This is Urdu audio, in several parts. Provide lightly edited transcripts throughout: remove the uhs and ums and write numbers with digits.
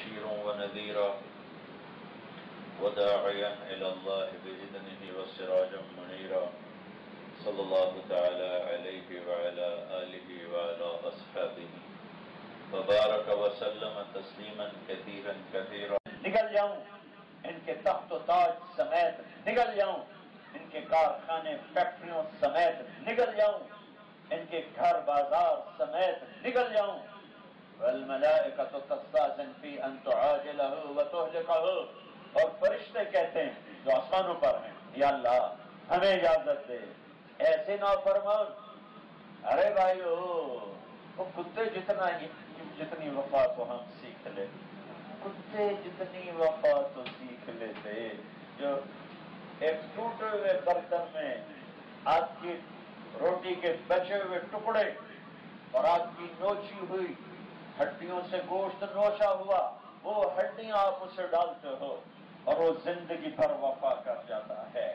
بشيرا ونذيرا وداعيا إلى الله بإذنه وسراجا منيرا صلى الله تعالى عليه وعلى آله وعلى أصحابه وبارك وسلم تسليما كثيرا كثيرا. نکل جاؤں ان کے تخت و تاج سمیت، نکل جاؤں ان کے کارخانے فیکٹریوں سمیت، نکل جاؤں ان کے گھر بازار سمیت، نکل جاؤں. والملائکۃ تستأذن فی ان تعاجلہ وتہلکہ، اور فرشتے کہتے ہیں جو آسمانوں پر ہیں، یا اللہ ہمیں اجازت دے ایسے نافرمان. ارے بھائیو، وہ کتے جتنی وفا تو ہم سیکھ لے، کتے جتنی وفا تو سیکھ لیتے. جو ایک ٹوٹے ہوئے برتن میں آپ کی روٹی کے بچے ہوئے ٹکڑے اور آپ کی نوچی ہوئی ہڈیوں سے گوشت نوچا ہوا، وہ ہڈیاں آپ اسے ڈالتے ہو اور وہ زندگی بھر وفا کر جاتا ہے.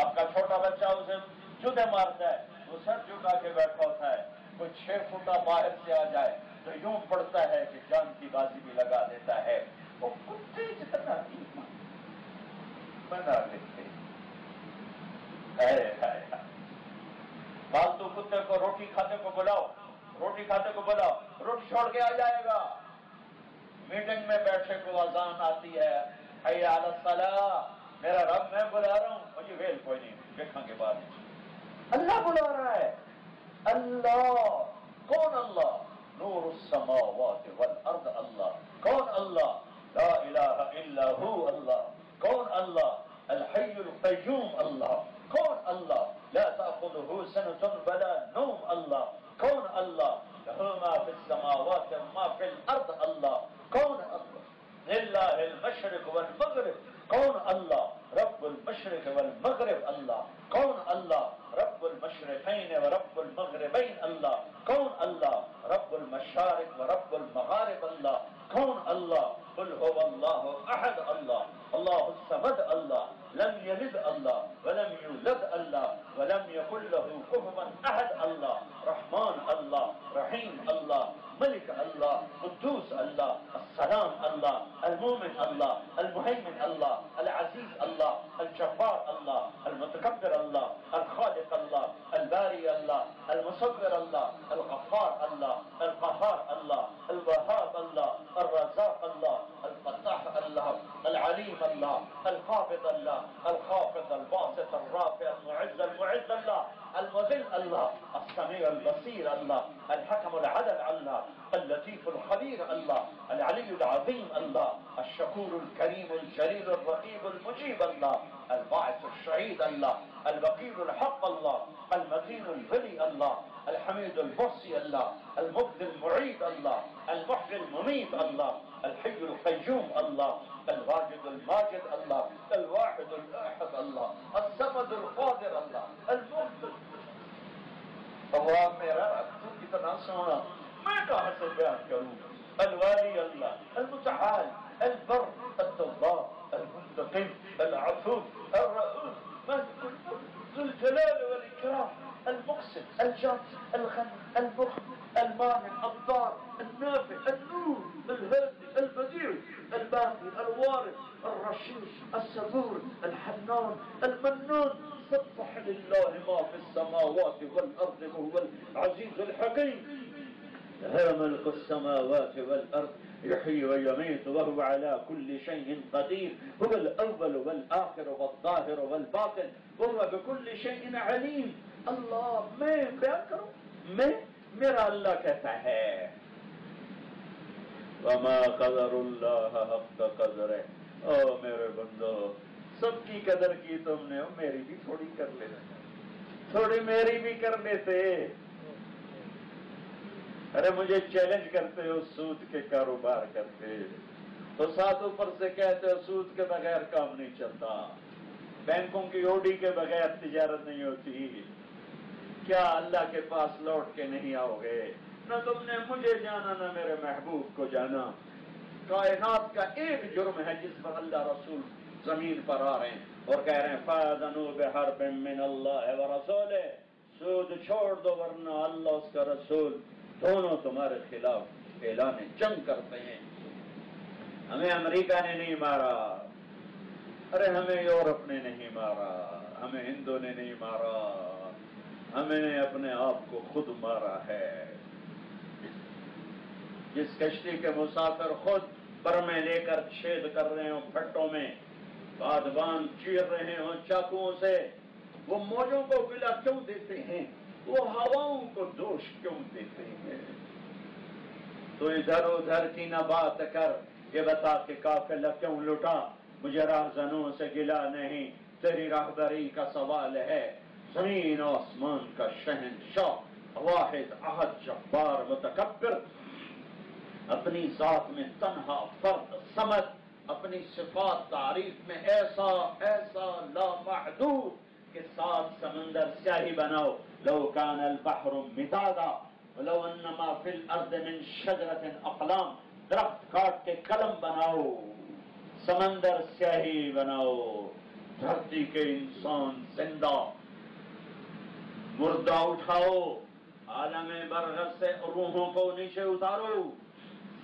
آپ کا چھوٹا بچہ اسے جوتے مارتا ہے، وہ سر جھکا کے بیٹھا ہوتا ہے. کوئی 6 فٹا باہر سے آ جائے تو یوں پڑتا ہے کہ جان کی بازی بھی لگا دیتا ہے. وہ کتے جتنا بنا لیتے. فالتو کتے کو روٹی کھاتے کو بلاؤ، روٹی کھاتے کو بلاؤ، روٹی چھوڑ کے آ جائے گا. میٹنگ میں بیٹھے کو اذان آتی ہے، حی علی الصلاۃ، میرا رب میں بلا رہا ہوں، مجھے ویل کوئی نہیں، دیکھیں گے بعد. اللہ بلا رہا ہے. اللہ کون؟ اللہ نور السماوات والارض. اللہ کون؟ اللہ لا الہ الا ہو. اللہ کون؟ اللہ الحی القیوم. اللہ کون؟ اللہ لا تأخذه سنة ولا نوم. اللہ کون؟ اللہ له ما في السماوات وما في الارض. اللہ کون؟ اللہ للہ المشرق والمغرب. کون؟ اللہ رب المشرق والمغرب. اللہ کون؟ اللہ رب المشرقین ورب المغربین. اللہ کون؟ اللہ رب المشارق ورب المغارب. اللہ کون؟ اللہ قل هو اللہ احد. اللہ اللہ الصمد. اللہ لم یلد اللہ ولم یولد. اللہ ولم یکن له کفوا احد. اللہ رحمان اللہ رحیم اللہ ملک اللہ قدوس اللہ السلام اللہ المومن اللہ المہیمن اللہ العزیز اللہ الجبار اللہ المتکبر اللہ الخالق اللہ الباری اللہ المصور اللہ الغفار اللہ القہار اللہ الوهاب اللہ الرزاق اللہ الفتاح اللہ العلیم اللہ القابض اللہ الخافض الباسط الرافع المعز المعز اللہ المذل اللہ السمیع البصیر اللہ الحکم العدل اللہ اللطیف الخبیر اللہ العلی العظیم اللہ الشکور الکریم الجلیل الرقیب المجیب اللہ الباعث الشہید اللہ الوکیل الحق اللہ المتین الولی اللہ الحمید المحصی اللہ المبدی المعید اللہ المحیی الممیت اللہ الحی القیوم اللہ الواجد الماجد اللہ الواحد الاحد اللہ الصمد القادر اللہ المبدی. اللہ میرا تو کتنا سونا، میں کہاں سے بیان کروں. الوالی اللہ المتعال البر التواب المنتقم العفو الرؤوف مالك الملك ذو الجلال والاكرام المقسط الجاد الغني المغني المانع الضار النافع النور الهادي البديع الباقي الوارث الرشيد الصبور الحنان المنان. سبح لله ما في السماوات والارض وهو العزيز الحكيم. له ملك السماوات والارض يحيي ويميت وهو على كل شيء قدير. هو الاول والاخر والظاهر والباطن وهو بكل شيء عليم. اللہ میں بیان کروں، میں میرا اللہ کہتا ہے وما قدر اللہ حق قدرہ. او میرے بندو، سب کی قدر کی تم نے، میری بھی تھوڑی کر لینا، تھوڑی میری بھی کر لیتے. ارے مجھے چیلنج کرتے ہو سود کے کاروبار کرتے تو ساتھ اوپر سے کہتے ہو سود کے بغیر کام نہیں چلتا، بینکوں کی اوڈی کے بغیر تجارت نہیں ہوتی. کیا اللہ کے پاس لوٹ کے نہیں آؤ گے؟ نہ تم نے مجھے جانا نہ میرے محبوب کو جانا. کائنات کا ایک جرم ہے جس پر اللہ رسول زمین پر آ رہے ہیں اور کہہ رہے ہیں فَأَذَنُوا بِحَرْبٍ مِّنَ اللَّهِ وَرَسُولِهِ. سود چھوڑ دو ورنہ اللہ اس کا رسول دونوں تمہارے خلاف اعلان جنگ کرتے ہیں. ہمیں امریکہ نے نہیں مارا، ارے ہمیں یورپ نے نہیں مارا، ہمیں ہندو نے نہیں مارا، ہمیں نے اپنے آپ کو خود مارا ہے۔ جس کشتی کے مسافر خود برمے لے کر چھید کر رہے ہوں پھٹوں میں، بادبان چیر رہے ہوں چاقوؤں سے، وہ موجوں کو پلا کیوں دیتے ہیں؟ وہ ہواؤں کو دوش کیوں دیتے ہیں؟ تو ادھر ادھر کی نہ بات کر، یہ بتا کہ قافلہ کیوں لٹا؟ مجھے راہزنوں سے گلا نہیں، تیری راہبری کا سوال ہے۔ زمین و آسمان کا شہنشاہ، واحد احد جبار متکبر، اپنی ذات میں تنہا فرد صمد، اپنی صفات تعریف میں ایسا ایسا لامحدود کہ 7 سمندر سیاہی بناؤ، لو کان البحر مدادا ولو انما فی الارض من شجرۃ اقلام، درخت کاٹ کے قلم بناؤ، سمندر سیاہی بناؤ، دھرتی کے انسان زندہ، مردہ اٹھاؤ، عالم برزخ سے روحوں کو نیچے اتارو،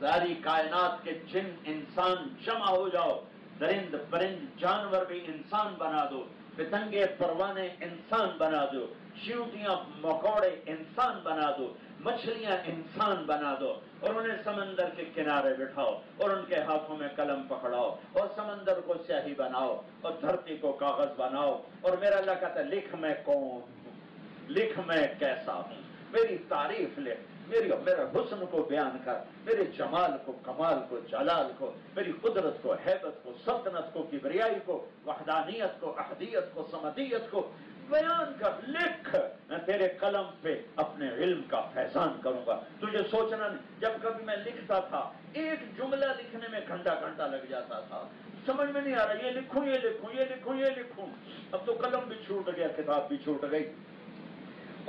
ساری کائنات کے جن انسان جمع ہو جاؤ، درند پرند جانور بھی انسان بنا دو، پتنگے پروانے انسان بنا دو، چیونٹیاں مکوڑے انسان بنا دو، مچھلیاں انسان بنا دو، اور انہیں سمندر کے کنارے بٹھاؤ، اور ان کے ہاتھوں میں قلم پکڑاؤ، اور سمندر کو سیاہی بناؤ، اور دھرتی کو کاغذ بناؤ، اور میرا اللہ کہتا ہے لکھ میں کون ہوں، لکھ میں کیسا ہوں، میری تعریف لکھ، میرے حسن کو بیان کر، میرے جمال کو، کمال کو، جلال کو، میری قدرت کو، ہیبت کو، سلطنت کو، کبریائی کو، وحدانیت کو، احدیت کو، صمدیت کو بیان کر، لکھ، میں تیرے قلم پہ اپنے علم کا فیضان کروں گا۔ تجھے سوچنا نہیں، جب کبھی میں لکھتا تھا ایک جملہ لکھنے میں گھنٹہ گھنٹہ لگ جاتا تھا، سمجھ میں نہیں آ رہا یہ لکھوں یہ لکھوں یہ لکھوں یہ لکھوں، اب تو قلم بھی چھوٹ گیا، کتاب بھی چھوٹ گئی،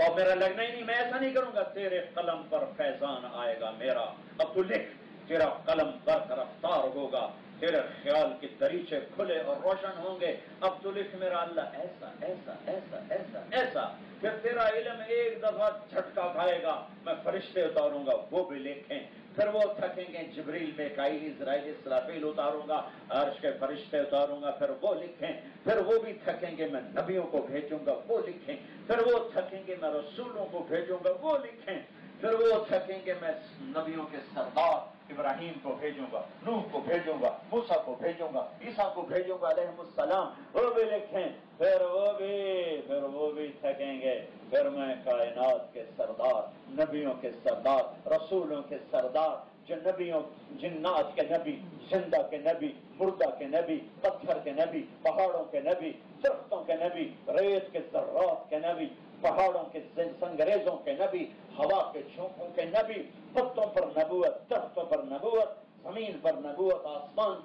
اور میرا لگنا ہی نہیں، میں ایسا نہیں کروں گا، تیرے قلم پر فیضان آئے گا میرا، اب تو لکھ، تیرا قلم برق رفتار ہوگا، تیرے خیال کے دریچے کھلے اور روشن ہوں گے، اب تو لکھ میرا اللہ ایسا ایسا ایسا ایسا ایسا، پھر تیرا علم ایک دفعہ جھٹکا کھائے گا، میں فرشتے اتاروں گا وہ بھی لکھیں، پھر وہ تھکیں گے، جبریل میکائیل اسرائیل اسرافیل اتاروں گا، عرش کے فرشتے اتاروں گا، پھر وہ لکھیں، پھر وہ بھی تھکیں گے، میں نبیوں کو بھیجوں گا وہ لکھیں، پھر وہ تھکیں گے، میں رسولوں کو بھیجوں گا وہ لکھیں، پھر وہ تھکیں گے، میں نبیوں کے سردار ابراہیم کو بھیجوں گا، نوح کو بھیجوں گا، موسیٰ کو بھیجوں گا، عیسیٰ کو بھیجوں گا علیہ السلام، وہ بھی لکھیں، پھر وہ بھی تھکیں گے، پھر میں کائنات کے سردار، نبیوں کے سردار، رسولوں کے سردار، جو نبیوں، جنات کے نبی، زندہ کے نبی، مردہ کے نبی، پتھر کے نبی، پہاڑوں کے نبی، درختوں کے نبی، ریت کے ذرات کے نبی، پہاڑوں کے سنگریزوں کے نبی، ہوا کے جھونکوں کے نبی، پتوں پر نبوت، درختوں پر نبوت، زمین پر نبوت، آسمان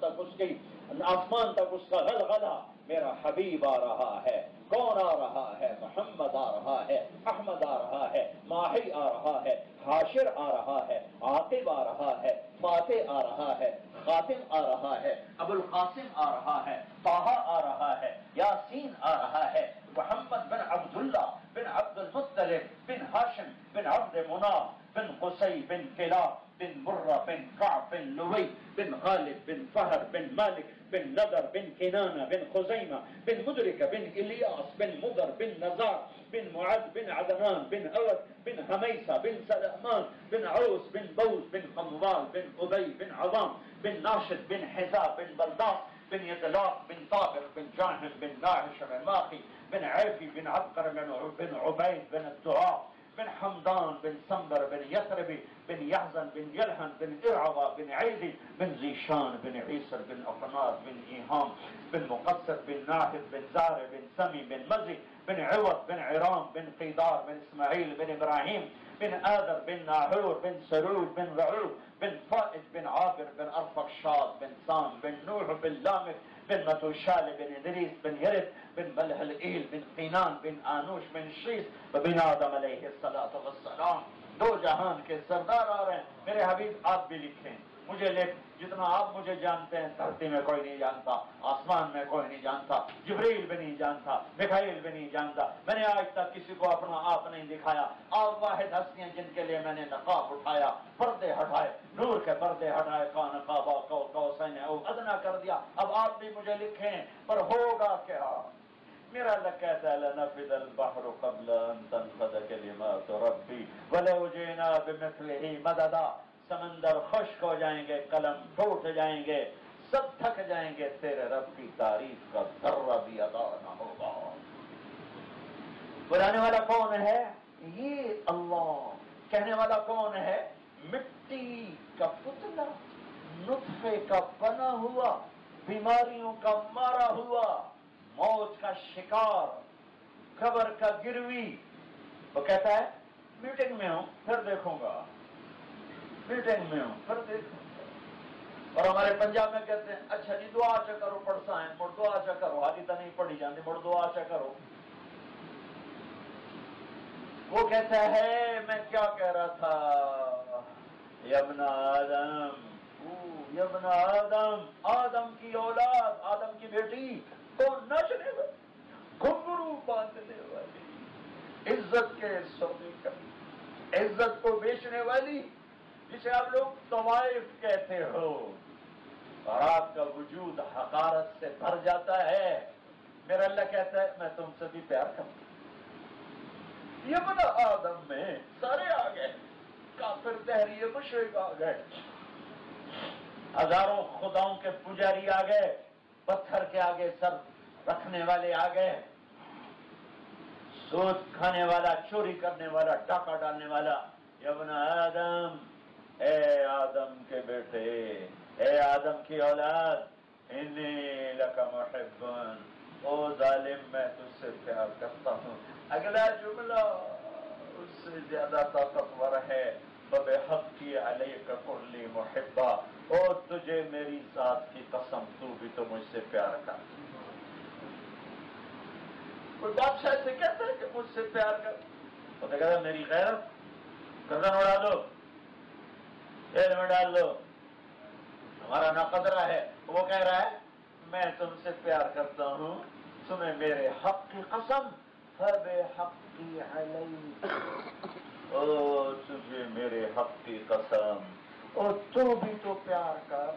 تک اس کا غلغلہ، میرا حبیب آ رہا ہے، کون آ رہا ہے؟ محمد آ رہا ہے، احمد آ رہا ہے، ماہی آ رہا ہے، حاشر آ رہا ہے، عاقب آ رہا ہے، فاتح آ رہا ہے، خاتم آ رہا ہے، ابو القاسم آ رہا ہے، طہ آ رہا ہے، یاسین آ رہا ہے، محمد بن عبداللہ بن عبد المطلب بن ہاشم بن عبد مناف بن قصی بن کلاب بن مرہ بن کعب بن لوی بن غالب بن فہر بن مالک بن نضر بن کنانہ بن خزیمہ بن مدرکہ بن الیاس بن مضر بن نزار بن معد بن عدنان بن اود بن حمیسہ بن سلمان بن عوس بن بوز بن قموال بن ابی بن عظام بن ناشد بن حزاب بن بلداس بن يدلاق بن طابق بن جاهز بن ناعش بن ماخي بن عيفي بن عبقر بن عبيد بن الدعاء بن حمدان بن سمبر بن يثربي بن يحزن بن يلهن بن إرعوى بن عيدي بن زيشان بن عيسر بن أقناط بن إيهام بن مقصر بن ناهد بن زارع بن سمي بن مزي بن عوض بن عرام بن قيدار بن إسماعيل بن إبراهيم بن آذر بن ناحور بن سرود بن رعوب بن فائد بن عابر بن أرفقشاد بن سام بن نوح بن لامك بن متوشال بن إدريس بن يرد بن ملهلئيل بن قينان بن آنوش بن شيس وبن آدم علیہ الصلاۃ والسلام۔ 2 جہان کے سردار آ رہے ہیں، میرے حبیب آپ بھی لکھیں، مجھے لکھ جتنا آپ مجھے جانتے ہیں دھرتی میں کوئی نہیں جانتا، آسمان میں کوئی نہیں جانتا، جبریل بھی نہیں جانتا، میکائیل بھی نہیں جانتا۔ میں نے آج تک کسی کو اپنا آپ نہیں دکھایا۔ آپ واحد ہستی ہیں جن کے لیے میں نے نقاب اٹھایا، پردے ہٹائے، نور کے پردے ہٹائے، کان قاب قوسین او ادنیٰ کر دیا۔ اب آپ بھی مجھے لکھیں، پر ہوگا کیا؟ میرا اللہ کہتا ہے لنفد البحر قبل ان تنفد کلمات ربی ولو جئنا بمثلہ مددا۔ سمندر خشک ہو جائیں گے، قلم ٹوٹ جائیں گے، سب تھک جائیں گے، تیرے رب کی تعریف کا ذرہ بھی ادا نہ ہوگا۔ بلانے والا کون ہے؟ یہ اللہ۔ کہنے والا کون ہے؟ مٹی کا پتلا، نطفے کا بنا ہوا، بیماریوں کا مارا ہوا، موت کا شکار، قبر کا گروی۔ وہ کہتا ہے میٹنگ میں ہوں پھر دیکھوں گا، میٹنگ میں ہوں پھر دیکھوں گا۔ اور ہمارے پنجاب میں کہتے ہیں اچھا جی دعا چا کرو پڑسا ہے، مڑ دعا چا کرو، حالی تو نہیں پڑھی جاتی، مڑ دعا چا کرو۔ وہ کہتا ہے میں کیا کہہ رہا تھا، یا ابن آدم، یا ابن آدم، آدم کی اولاد، آدم کی بیٹی تو نچنے والی، گھنگرو باندھنے والی، عزت کے سونے کا، عزت کو بیچنے والی، جسے آپ لوگ طوائف کہتے ہو، اور آپ کا وجود حقارت سے بھر جاتا ہے۔ میرا اللہ کہتا ہے میں تم سے بھی پیار کروں۔ یہ بنا آدم میں سارے آ گئے، کافر دہریے مشرک آ گئے، ہزاروں خداؤں کے پجاری آ گئے، پتھر کے آگے سر رکھنے والے آ گئے، سود کھانے والا، چوری کرنے والا، ڈاکہ ڈالنے والا۔ یا ابن آدم، اے آدم کے بیٹے، اے آدم کی اولاد، انی لک محبن، او ظالم میں تجھ سے پیار کرتا ہوں۔ اگلا جملہ اس سے زیادہ طاقتور ہے، فبحقی علیک کلی محبہ، او تجھے میری ذات کی قسم تو بھی تو مجھ سے پیار کر۔ کوئی بادشاہ سے کہتا ہے کہ مجھ سے پیار کر، وہ تو کہتا ہے میری غیرت، گردن اڑا دو، جیل میں ڈال دو، ہمارا ناقدرہ ہے۔ وہ کہہ رہا ہے میں تم سے پیار کرتا ہوں، تمہیں میرے حق کی قسم، فبحقی علیک، او تجھے میرے حق کی قسم، اور تو بھی تو پیار کر،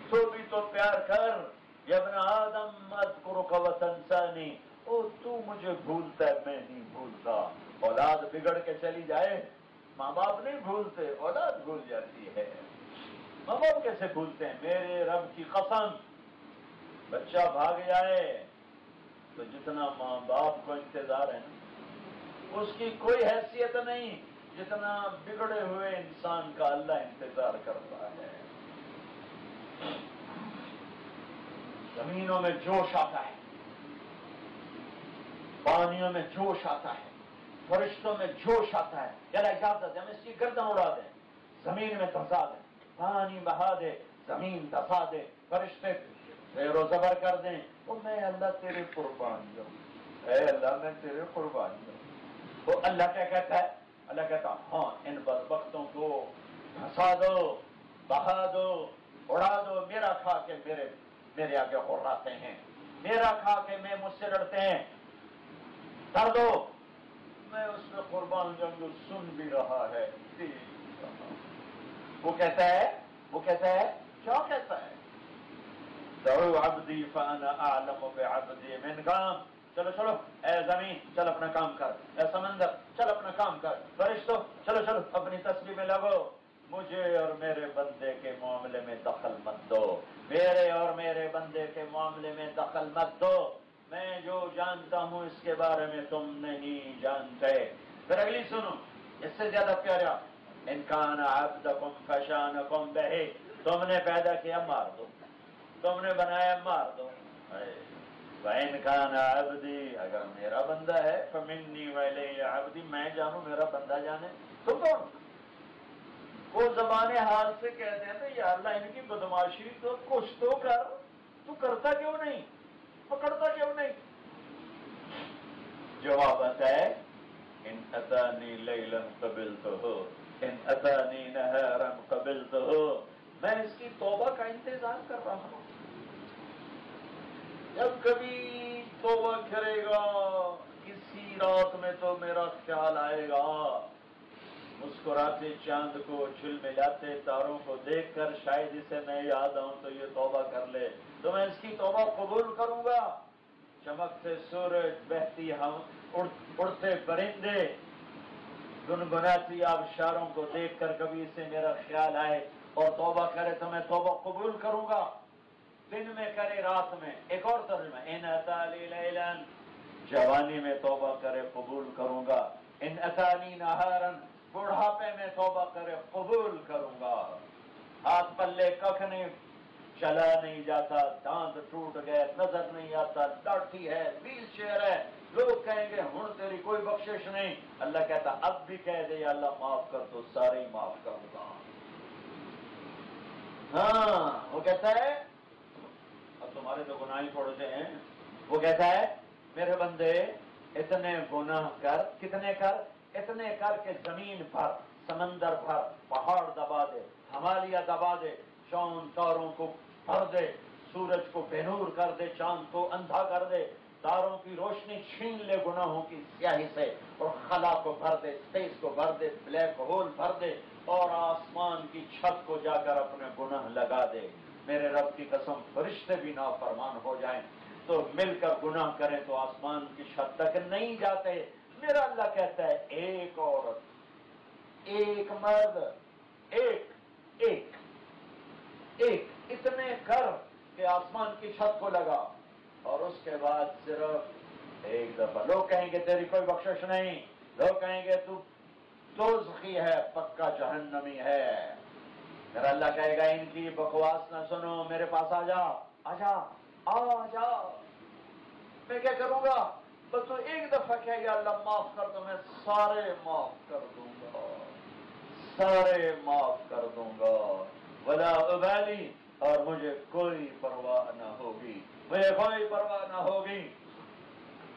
تو بھی تو پیار کر۔ یا ابن آدم اذکرک وتنسانی، او تو مجھے بھولتا ہے میں نہیں بھولتا۔ اولاد بگڑ کے چلی جائے، ماں باپ نہیں بھولتے، اولاد بھول جاتی ہے۔ ماں باپ کیسے بھولتے ہیں؟ میرے رب کی قسم، بچہ بھاگ جائے تو جتنا ماں باپ کو انتظار ہے نا، اس کی کوئی حیثیت نہیں جتنا بگڑے ہوئے انسان کا اللہ انتظار کرتا ہے۔ زمینوں میں جوش آتا ہے، پانیوں میں جوش آتا ہے، فرشتوں میں جوش آتا ہے۔ چلا اجازت ہے ہم اس کی گردن اڑا دیں، زمین میں دھسا دیں، پانی بہا دے، زمین دھسا دے، فرشتے زیر و زبر کر دیں، تو میں اللہ تیرے قربان جاؤں، اے اللہ میں تیرے قربان جاؤں۔ تو اللہ کیا کہتا ہے؟ اللہ کہتا ہاں ان بدبختوں کو دھسا دو، بہا دو، اڑا دو، میرا کھا کے میرے آگے غراتے ہیں، میرا کھا کے میں مجھ سے لڑتے ہیں، کر دو، میں اس میں قربان جاؤں، سن بھی رہا ہے، دیکھ رہا۔ وہ کہتا ہے کیا کہتا ہے؟ دعو عبدی فانا اعلم بعبدی من کام، چلو چلو اے زمین چل اپنا کام کر، اے سمندر چل اپنا کام کر، فرشتوں چلو چلو اپنی تسبیح میں لگو، مجھے اور میرے بندے کے معاملے میں دخل مت دو، میرے اور میرے بندے کے معاملے میں دخل مت دو، میں جو جانتا ہوں اس کے بارے میں تم نہیں جانتے۔ پھر اگلی سنو، اس سے زیادہ پیارا، ان کان عبدکم فشانکم بہ، تم نے پیدا کیا مار دو، تم نے بنایا مار دو۔ وَإِنْ كَانَ عَبْدِي، اگر میرا بندہ ہے، فَمِنِّي وَإِلَيَّ عَبْدِي، میں جانوں میرا بندہ جانے، تو کون؟ وہ زبان حال سے کہتے ہیں تو یا اللہ ان کی بدماشی تو کچھ تو کر، تو کرتا کیوں نہیں، پکڑتا کیوں نہیں؟ جواب آتا ہے ان اتانی لیلا قبلتہ، ان اتانی نہارا قبلتہ، میں اس کی کا انتظار کر رہا ہوں. جب کبھی توبہ کرے گا کسی رات میں تو میرا خیال آئے گا مسکراتے چاند کو جھلملاتے تاروں کو دیکھ کر شاید اسے میں یاد آؤں تو یہ توبہ کر لے تو میں اس کی توبہ قبول کروں گا. چمکتے سورج، بہتی ہم، اڑتے پرندے، گنگناتی آبشاروں کو دیکھ کر کبھی اسے میرا خیال آئے اور توبہ کرے تو میں توبہ قبول کروں گا. دن میں کرے رات میں. ایک اور ترجمہ، ان اتانی لیلن، جوانی میں توبہ کرے قبول کروں گا. ان اتانی نہارن، بڑھاپے میں توبہ کرے قبول کروں گا. ہاتھ پلے ککھ نہیں، چلا نہیں جاتا، دانت ٹوٹ گئے، نظر نہیں آتا، لاٹھی ہے، ویل چیئر ہے، لوگ کہیں گے ہن تیری کوئی بخشش نہیں. اللہ کہتا اب بھی کہہ دے یا اللہ معاف کر تو سارے ہی معاف کروں گا. ہاں وہ کہتا ہے اب تمہارے تو گناہ ہی تھوڑے سے ہیں. وہ کہتا ہے میرے بندے اتنے گناہ کر، کتنے کر؟ اتنے کر کہ زمین پر، سمندر پر پہاڑ دبا دے، ہمالیہ دبا دے، چاند تاروں کو بھر دے، سورج کو بے نور کر دے، چاند کو اندھا کر دے، تاروں کی روشنی چھین لے گناہوں کی سیاہی سے، اور خلا کو بھر دے، اسپیس کو بھر دے، بلیک ہول بھر دے، اور آسمان کی چھت کو جا کر اپنے گناہ لگا دے. میرے رب کی قسم فرشتے بھی نافرمان ہو جائیں تو مل کر گناہ کریں تو آسمان کی چھت تک نہیں جاتے. میرا اللہ کہتا ہے ایک عورت، ایک مرد، ایک اتنے کر کہ آسمان کی چھت کو لگا، اور اس کے بعد صرف ایک دفعہ. لوگ کہیں گے تیری کوئی بخشش نہیں، لوگ کہیں گے تو دوزخی ہے، پکا جہنمی ہے. میرا اللہ کہے گا ان کی بکواس نہ سنو، میرے پاس آ جا، آ جا. میں کیا کروں گا؟ بس تو ایک دفعہ کہے گا اللہ معاف کر دو، میں سارے معاف کر دوں گا، سارے معاف کر دوں گا. ولا ابالی، اور مجھے کوئی پرواہ نہ ہوگی، مجھے کوئی پرواہ نہ ہوگی.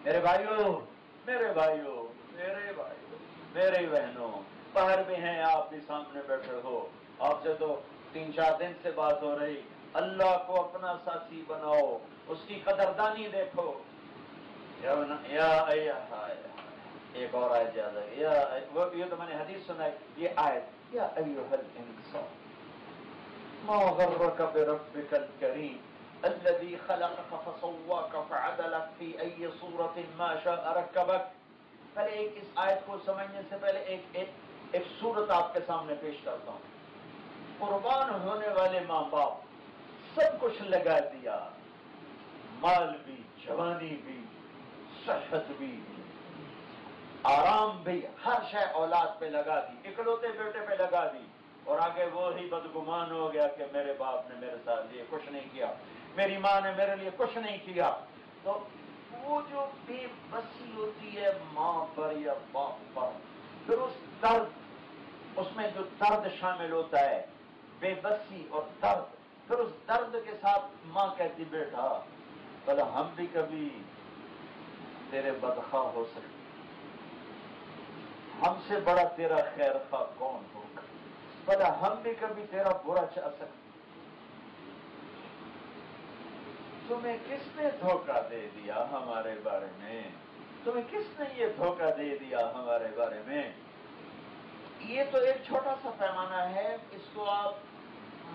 میرے بھائیوں، میرے بہنوں، باہر بھی ہیں، آپ بھی سامنے بیٹھے ہو، آپ سے تو 3-4 دن سے بات ہو رہی. اللہ کو اپنا ساتھی بناؤ، اس کی قدردانی دیکھو. ایک اور آیت یاد ہے، یہ تو میں نے حدیث سنا ہے، یہ آیت یا ایھا الانسان ما غرک بربک الکریم الذی خلقک فسواک فعدلک فی ای صورت ما شاء رکبک. پہلے اس آیت کو سمجھنے سے پہلے ایک صورت آپ کے سامنے پیش کرتا ہوں. قربان ہونے والے ماں باپ سب کچھ لگا دیا، مال بھی، جوانی بھی، صحت بھی، آرام بھی، ہر شے اولاد پہ لگا دی، اکلوتے بیٹے پہ لگا دی، اور آگے وہی بدگمان ہو گیا کہ میرے باپ نے میرے ساتھ لیے کچھ نہیں کیا، میری ماں نے میرے لیے کچھ نہیں کیا. تو وہ جو بے بسی ہوتی ہے ماں پر یا باپ پر، پھر اس میں جو درد شامل ہوتا ہے، بے بسی اور درد، پھر اس درد کے ساتھ ماں کہتی بیٹا بھلا ہم بھی کبھی تیرے بدخواہ ہو سکتے، ہم سے بڑا تیرا خیر خواہ کون ہوگا، بھلا ہم بھی کبھی تیرا برا چاہ سکتے. تمہیں کس نے دھوکہ دے دیا ہمارے بارے میں؟ تمہیں کس نے یہ دھوکہ دے دیا ہمارے بارے میں؟ یہ تو ایک چھوٹا سا پیمانہ ہے، اس کو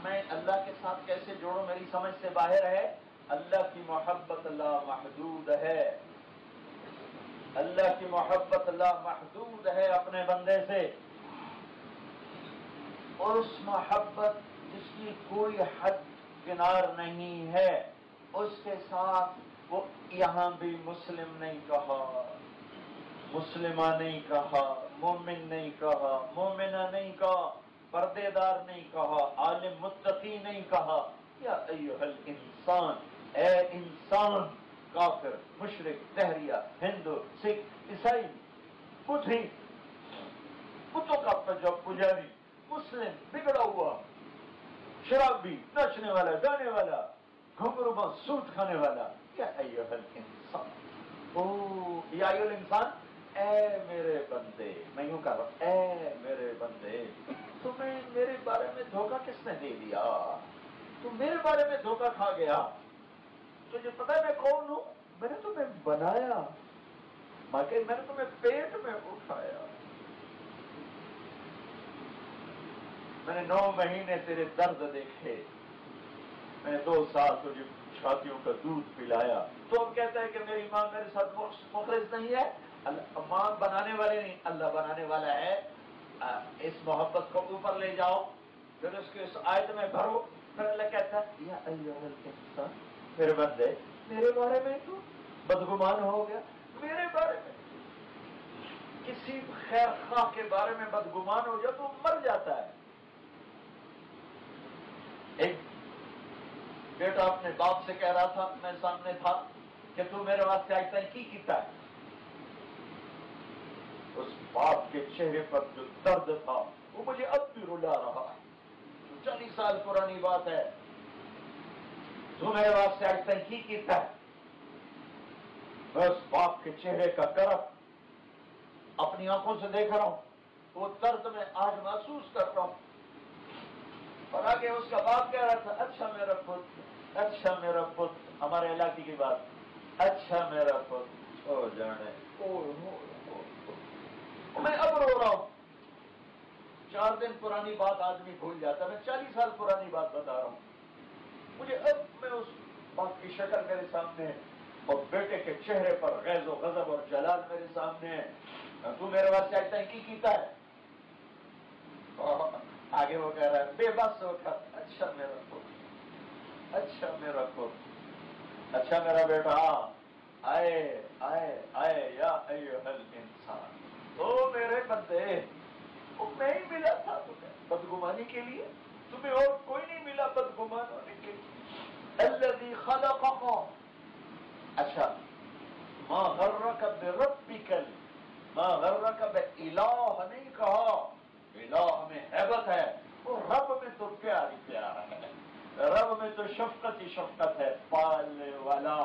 میں اللہ کے ساتھ کیسے جوڑوں میری سمجھ سے باہر ہے. اللہ کی محبت لامحدود ہے، اللہ کی محبت لامحدود ہے اپنے بندے سے، اور اس محبت جس کی کوئی حد کنار نہیں ہے، اس کے ساتھ وہ یہاں بھی مسلم نہیں کہا، مسلمہ نہیں کہا، مومن نہیں کہا، مومنہ نہیں کہا، پردے دار نہیں کہا، عالم متقی نہیں کہا. یا ایھا الانسان، اے انسان، کافر، مشرک، دہریہ، ہندو، سکھ، عیسائی، بدھی، بتوں کا پجاری، مسلم، بگڑا ہوا، شرابی، ناچنے والا، گانے والا، گھنگرو سوٹ کھانے والا. یا ایھا الانسان، یا ایھا الانسان، اے میرے بندے، میں یوں کہہ رہا ہوں، اے میرے بندے، تمہیں میرے بارے میں دھوکہ کس نے دے دیا؟ تم میرے بارے میں دھوکہ کھا گیا. تجھے پتا ہے میں کون ہوں؟ میں نے تمہیں بنایا، باقی میں نے تمہیں پیٹ میں اٹھایا، میں نے 9 مہینے تیرے درد دیکھے، میں نے 2 سال تجھے چھاتیوں کا دودھ پلایا. تو اب کہتا ہے کہ میری ماں میرے ساتھ مخلص نہیں ہے. ماں بنانے والے نہیں، اللہ بنانے والا ہے. اس محبت کو اوپر لے جاؤ، پھر اس کی اس آیت میں بھرو. پھر اللہ کہتا ہے یا ایھا الانسان، میرے بندے میرے بارے میں تو بدگمان ہو گیا. میرے بارے میں کسی خیر خواہ کے بارے میں بدگمان ہو جائے تو مر جاتا ہے. ایک بیٹا اپنے باپ سے کہہ رہا تھا، میں سامنے تھا، کہ تو میرے واسطے آج تک کی کیتا ہے. اس باپ کے چہرے پر جو درد تھا وہ مجھے اب بھی رلا رہا ہے. 40 سال پرانی بات ہے. تو میرے واسطے آج تک کی کیتا ہے. میں اس باپ کے چہرے کا کرب اپنی آنکھوں سے دیکھ رہا ہوں. وہ درد میں آج محسوس کر رہا ہوں. اور آگے اس کا باپ کہہ رہا تھا اچھا میرا پت، اچھا میرا پت، ہمارے علاقے کی بات، اچھا میرا پت ہو جانے. میں اب رو رہا ہوں. 4 دن پرانی بات آدمی بھول جاتا ہے، میں 40 سال پرانی بات بتا رہا ہوں. مجھے اب میں اس باپ کی شکل میرے سامنے ہے اور بیٹے کے چہرے پر غیظ و غضب اور جلال میرے سامنے ہے. تو میرے واسطے آج تک کی کیتا ہے. آگے وہ کہہ رہا ہے بے بس ہو کر اچھا میرا پت، اچھا میرا پت، اچھا میرا بیٹا، آئے آئے آئے یا ایھا الانسان. او میرے بندے، وہ میں ہی ملا تھا تمہیں بدگمانی کے لیے، تمہیں اور کوئی نہیں ملا بدگمان ہونے کے لیے. الذی خلقک. اچھا ما غرک بربک، ما غرک بالہ نہیں کہا. الہ میں ہیبت ہے، وہ رب میں تو پیار ہی پیار ہے، رب میں تو شفقت ہی شفقت ہے. پالنے والا،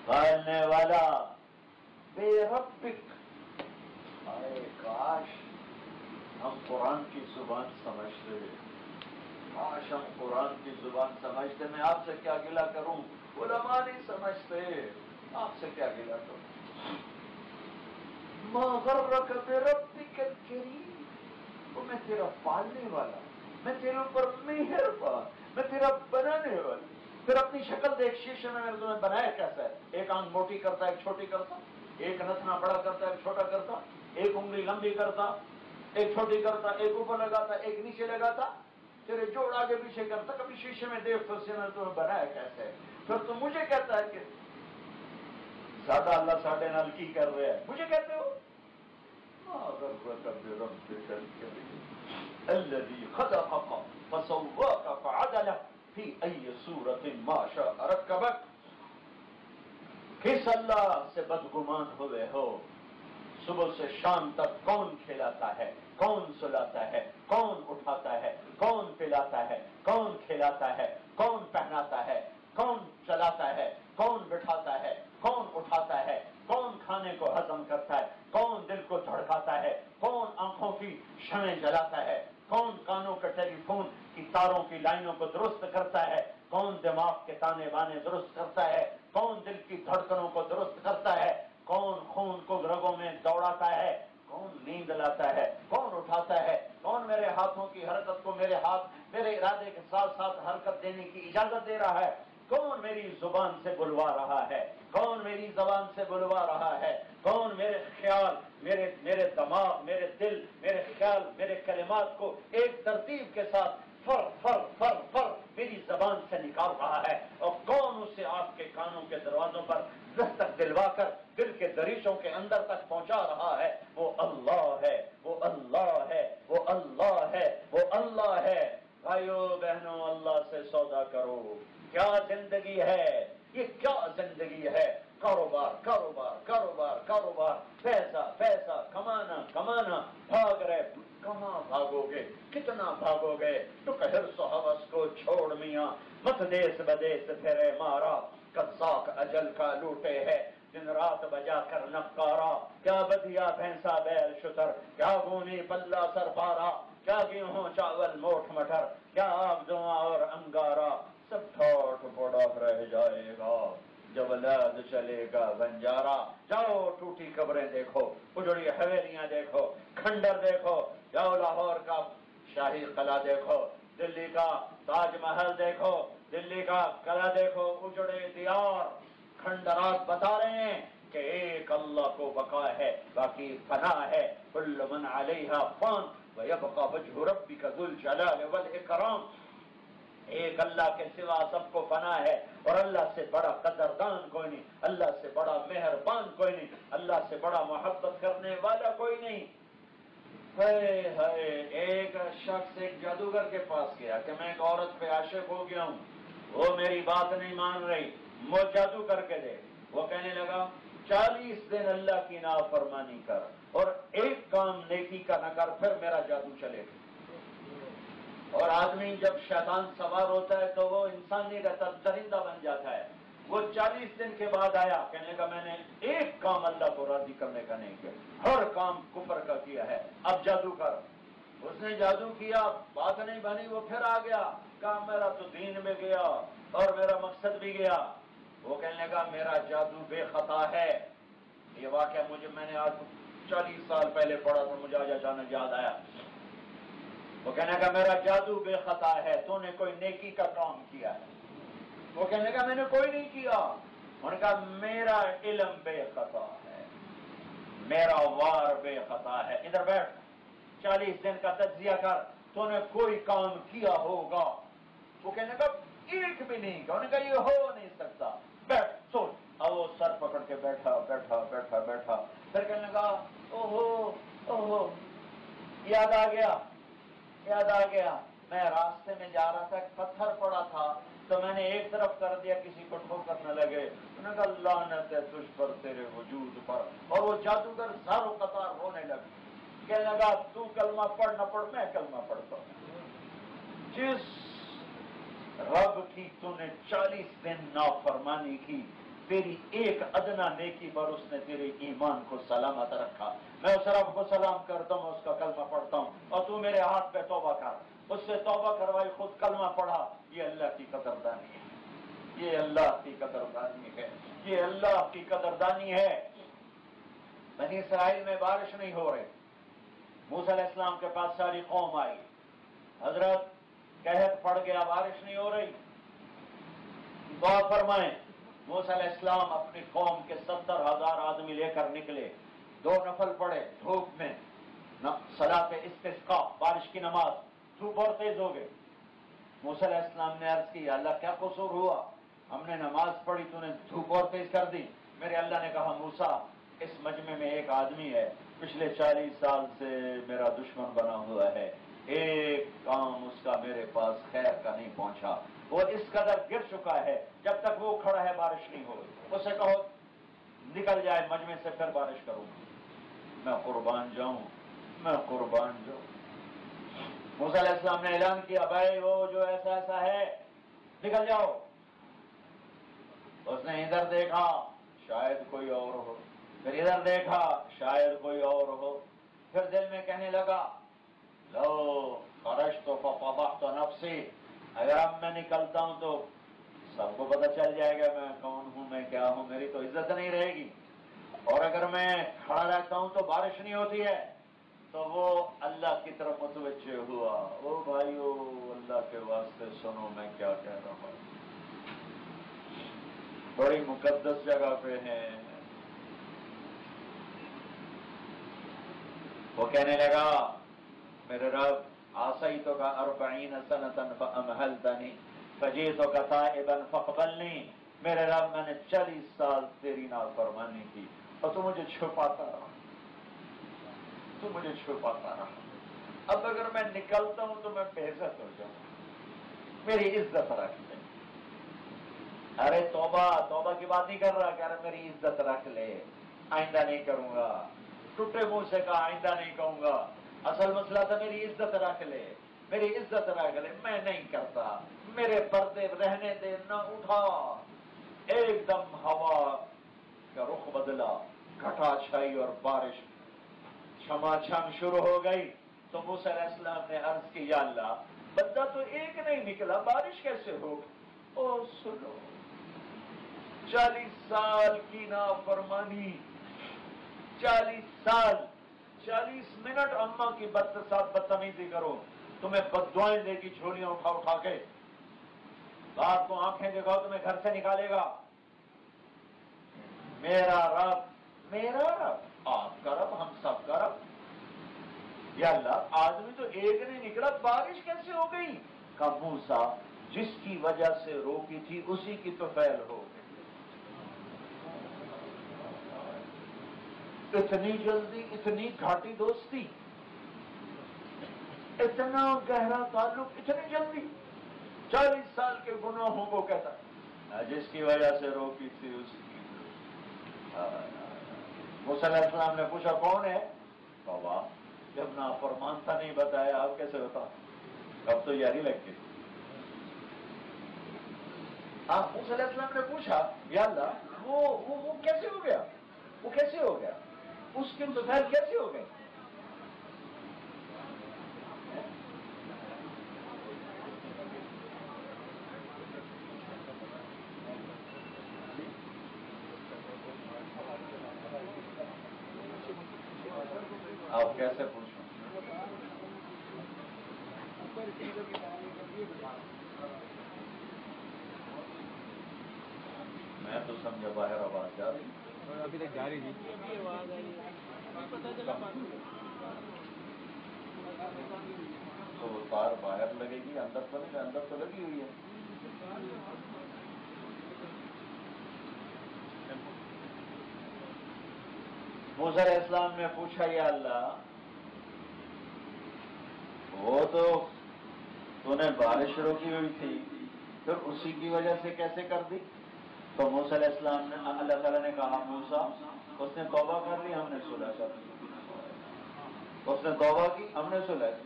پالنے والا بے ربک. ارے کاش ہم قرآن کی زبان سمجھتے، کاش ہم قرآن کی زبان سمجھتے. میں آپ سے کیا گلہ کروں، علماء نہیں سمجھتے، آپ سے کیا گلہ کروں. ما غرک بربک الکریم. تو میں تیرا پالنے والا، میں تیرے اوپر مہربان، میں تیرا بنانے والا. پھر اپنی شکل دیکھ شیشے میں نے تمہیں بنایا کیسا ہے. ایک آنکھ موٹی کرتا، ایک چھوٹی کرتا، ایک نتنا بڑا کرتا، ایک چھوٹا کرتا، ایک انگلی لمبی کرتا، ایک چھوٹی کرتا، ایک اوپر لگاتا، ایک نیچے لگاتا، تیرے جوڑ آگے پیچھے کرتا. کبھی شیشے میں دیکھ تو میں نے تمہیں بنایا کیسے. پھر تم مجھے کہتا ہے کہ زیادہ اللہ ساڈے نال کی کر رہے ہیں. مجھے کہتے ہو الذي خلقك فسواك فعدلك في أي صورة ما شاء ركبك. کس اللہ سے بدگمان ہوئے ہو؟ صبح سے شام تک کون کھلاتا ہے، کون سلاتا ہے، کون اٹھاتا ہے، کون پلاتا ہے، کون کھلاتا ہے، کون پہناتا ہے، کون چلاتا ہے، کون بٹھاتا ہے، کون اٹھاتا ہے، کون کھانے کو ہضم کرتا ہے، کون دل کو دھڑکاتا ہے، کون آنکھوں کی شمعیں جلاتا ہے، کون کانوں کے ٹیلی فون کی تاروں کی لائنوں کو درست کرتا ہے، کون دماغ کے تانے بانے درست کرتا ہے، کون دل کی دھڑکنوں کو درست کرتا ہے، کون خون کو رگوں میں دوڑاتا ہے، کون نیند لاتا ہے، کون اٹھاتا ہے، کون میرے ہاتھوں کی حرکت کو میرے ہاتھ میرے ارادے کے ساتھ ساتھ حرکت دینے کی اجازت دے رہا ہے، کون میری زبان سے بلوا رہا ہے، کون میری زبان سے بلوا رہا ہے، کون میرے خیال میرے دماغ میرے دل میرے خیال میرے کلمات کو ایک ترتیب کے ساتھ فر فر فر فر میری زبان سے نکال رہا ہے، اور کون اسے آپ کے کانوں کے دروازوں پر دستک دلوا کر دل کے دریچوں کے اندر تک پہنچا رہا ہے. وہ اللہ ہے، وہ اللہ ہے، وہ اللہ ہے، وہ اللہ ہے. بھائیو بہنوں، اللہ سے سودا کرو. کیا زندگی ہے یہ، کیا زندگی ہے. کاروبار کاروبار کاروبار کاروبار، پیسہ پیسہ، کمانا کمانا، بھاگ رہے. کہاں بھاگو گے، کتنا بھاگو گے. تو حرص و ہوس کو چھوڑ میاں، مت دیس بدیس پھرے مارا. قذاق اجل کا لوٹے ہے دن رات بجا کر نقارا. کیا بدیا بھینسا بیل شتر، کیا گونی پلہ سر پارا، کیا گیہوں چاول موٹ مٹر، کیا آگ دواں اور انگار جب لاد چلے گا بنجارا، جاؤ ٹوٹی قبریں دیکھو، اجڑی حویلیاں دیکھو، کھنڈر دیکھو، جاؤ لاہور کا شاہی قلعہ دیکھو، دلی کا تاج محل دیکھو، دلی کا قلعہ دیکھو، اجڑے دیار کھنڈرات بتا رہے ہیں کہ ایک اللہ کو بقا ہے، باقی فنا ہے، کل من علیہا فان ویبقى وجہ ربک ذو الجلال والاکرام۔ ایک اللہ کے سوا سب کو فنا ہے، اور اللہ سے بڑا قدردان کوئی نہیں، اللہ سے بڑا مہربان کوئی نہیں، اللہ سے بڑا محبت کرنے والا کوئی نہیں۔ ایک شخص ایک جادوگر کے پاس گیا کہ میں ایک عورت پہ عاشق ہو گیا ہوں، وہ میری بات نہیں مان رہی، وہ جادو کر کے دے۔ وہ کہنے لگا 40 دن اللہ کی نافرمانی کر اور ایک کام نیکی کا نہ کر، پھر میرا جادو چلے گا۔ اور آدمی جب شیطان سوار ہوتا ہے تو وہ انسان نہیں رہتا، درندہ بن جاتا ہے۔ وہ 40 دن کے بعد آیا، کہنے لگا میں نے ایک کام اللہ کو راضی کرنے کا نہیں کیا، ہر کام کفر کا کیا ہے، اب جادو کر۔ اس نے جادو کیا، بات نہیں بنی، وہ پھر آ گیا، کہا میرا تو دین میں گیا اور میرا مقصد بھی گیا۔ وہ کہنے لگا میرا جادو بے خطا ہے۔ یہ واقعہ میں نے آج 40 سال پہلے پڑھا تھا، مجھے آج اچانک یاد آیا۔ وہ کہنے کا میرا جادو بے خطا ہے، تو نے کوئی نیکی کا کام کیا ہے؟ وہ کہنے کا میں نے کوئی نہیں کیا۔ انہوں نے کہا میرا علم بے خطا ہے، میرا وار بے خطا ہے، ادھر بیٹھ 40 دن کا تجزیہ کر، تو نے کوئی کام کیا ہوگا؟ وہ کہنے کا ایک بھی نہیں کیا۔ انہوں نے کہا یہ ہو نہیں سکتا، بیٹھ سوچ۔ اب وہ سر پکڑ کے بیٹھا بیٹھا بیٹھا بیٹھا، پھر کہنے لگا اوہو یاد آ گیا، میں راستے میں جا رہا تھا، ایک پتھر پڑا تھا تو میں نے ایک طرف کر دیا کسی کو ٹھوکر نہ لگے۔ انہوں نے کہا لعنت ہے تجھ پر تیرے وجود پر، اور وہ جادوگر زار و قطار رونے لگا، کہنے لگا تو کلمہ پڑھ نہ پڑھ میں کلمہ پڑھتا ہوں۔ جس رب کی تو نے 40 دن نافرمانی کی، تیری ایک ادنا نیکی پر اس نے تیرے ایمان کو سلامت رکھا، میں اس رب کو سلام کرتا ہوں، اس کا کلمہ پڑھتا ہوں، اور تو میرے ہاتھ پہ توبہ کر۔ اس سے توبہ کروائی، خود کلمہ پڑھا۔ یہ اللہ کی قدردانی ہے، یہ اللہ کی قدردانی ہے، یہ اللہ کی قدردانی ہے۔ بنی اسرائیل میں بارش نہیں ہو رہی، موسیٰ علیہ السلام کے پاس ساری قوم آئی، حضرت قحط پڑ گیا، بارش نہیں ہو رہی، دعا فرمائیں۔ موسیٰ علیہ السلام اپنی قوم کے 70,000 آدمی لے کر نکلے، 2 نفل پڑے دھوپ میں، صلاۃ استسقاء، بارش کی نماز، دھوپ اور تیز ہو گئی۔ موسیٰ علیہ السلام نے عرض کی اللہ کیا قصور ہوا، ہم نے نماز پڑھی تو نے دھوپ اور تیز کر دی۔ میرے اللہ نے کہا موسیٰ اس مجمع میں ایک آدمی ہے پچھلے 40 سال سے میرا دشمن بنا ہوا ہے، ایک کام اس کا میرے پاس خیر کا نہیں پہنچا، وہ اس قدر گر چکا ہے، جب تک وہ کھڑا ہے بارش نہیں ہو رہی، اسے کہو نکل جائے مجمع سے، پھر بارش کروں گا۔ میں قربان جاؤں، میں قربان جاؤں۔ موسیٰ علیہ السلام نے اعلان کیا بھائی وہ جو ایسا ایسا ہے نکل جاؤ۔ اس نے ادھر دیکھا شاید کوئی اور ہو، پھر ادھر دیکھا شاید کوئی اور ہو، پھر دل میں کہنے لگا لو خرجت ففضحت نفسی، اگر اب میں نکلتا ہوں تو سب کو پتہ چل جائے گا میں کون ہوں، میں کیا ہوں، میری تو عزت نہیں رہے گی، اور اگر میں کھڑا رہتا ہوں تو بارش نہیں ہوتی ہے۔ تو وہ اللہ کی طرف متوجہ ہوا، او بھائیو اللہ کے واسطے سنو میں کیا کہہ رہا ہوں، بڑی مقدس جگہ پہ ہیں۔ وہ کہنے لگا میرے رب عصیتک 40 سنة فأمهلتنی فجئتک تائبا فاقبلنی، میرے رب میں نے 40 سال تیری نافرمانی کی اور تو مجھے چھپاتا رہا، تو مجھے چھپاتا رہا، اب اگر میں نکلتا ہوں تو میں بے عزت ہو جاؤں، میری عزت رکھ لے۔ ارے توبہ توبہ کی بات نہیں کر رہا کہ ارے میری عزت رکھ لے، آئندہ نہیں کروں گا، ٹوٹے منہ سے کہا آئندہ نہیں کہوں گا، اصل مسئلہ تھا میری عزت رکھ لے، میری عزت رکھ لے، میں نہیں کرتا، میرے پردے رہنے دے، نہ اٹھا۔ ایک دم ہوا کا رخ بدلا، گھٹا چھائی اور بارش چھما چھم شروع ہو گئی۔ تو موسیٰ علیہ السلام نے عرض کی یا اللہ بندہ تو ایک نہیں نکلا، بارش کیسے ہوگی؟ او سنو 40 سال کی نافرمانی، 40 سال، 40 منٹ اماں کی ساتھ بدتمیزی کرو، تمہیں بددعائیں دے گی چھولیاں اٹھا اٹھا کے، رات کو آنکھیں دکھاؤ تمہیں گھر سے نکالے گا۔ میرا رب، آپ کا رب، ہم سب کا رب۔ یا اللہ، آدمی تو ایک نہیں نکلا، بارش کیسے ہو گئی؟ کہ موسیٰ جس کی وجہ سے روکی تھی اسی کی تو فعل ہو گئی۔ اتنی جلدی، اتنی گھاٹی دوستی، اتنا گہرا تعلق، اتنی جلدی، 40 سال کے گناہوں کو کہتا جس کی وجہ سے روکی تھی اسی کی۔ موسیٰ علیہ السلام نے پوچھا کون ہے؟ کہا جب نافرمان تھا نہیں بتایا، آپ کیسے بتا؟ اب تو یاری لگ گئی۔ موسیٰ علیہ السلام نے پوچھا یا اللہ وہ کیسے ہو گیا؟ وہ کیسے ہو گیا؟ اس کے بغیر کیسے ہو گئے؟ آپ کیسے پوچھیں؟ میں تو سمجھا باہر آواز جا رہی، ابھی تک جاری تھی، تو وہ تار باہر لگے گی، اندر تو لگی ہوئی ہے۔ موسیٰ علیہ السلام نے پوچھا یا اللہ وہ تو نے بارش روکی ہوئی تھی، پھر اسی کی وجہ سے کیسے کر دی؟ تو موسیٰ علیہ السلام نے، اللہ تعالیٰ نے کہا موسیٰ اس نے توبہ کر لی، ہم نے صلح کر لی۔ اس نے توبہ کی، ہم نے صلح کی۔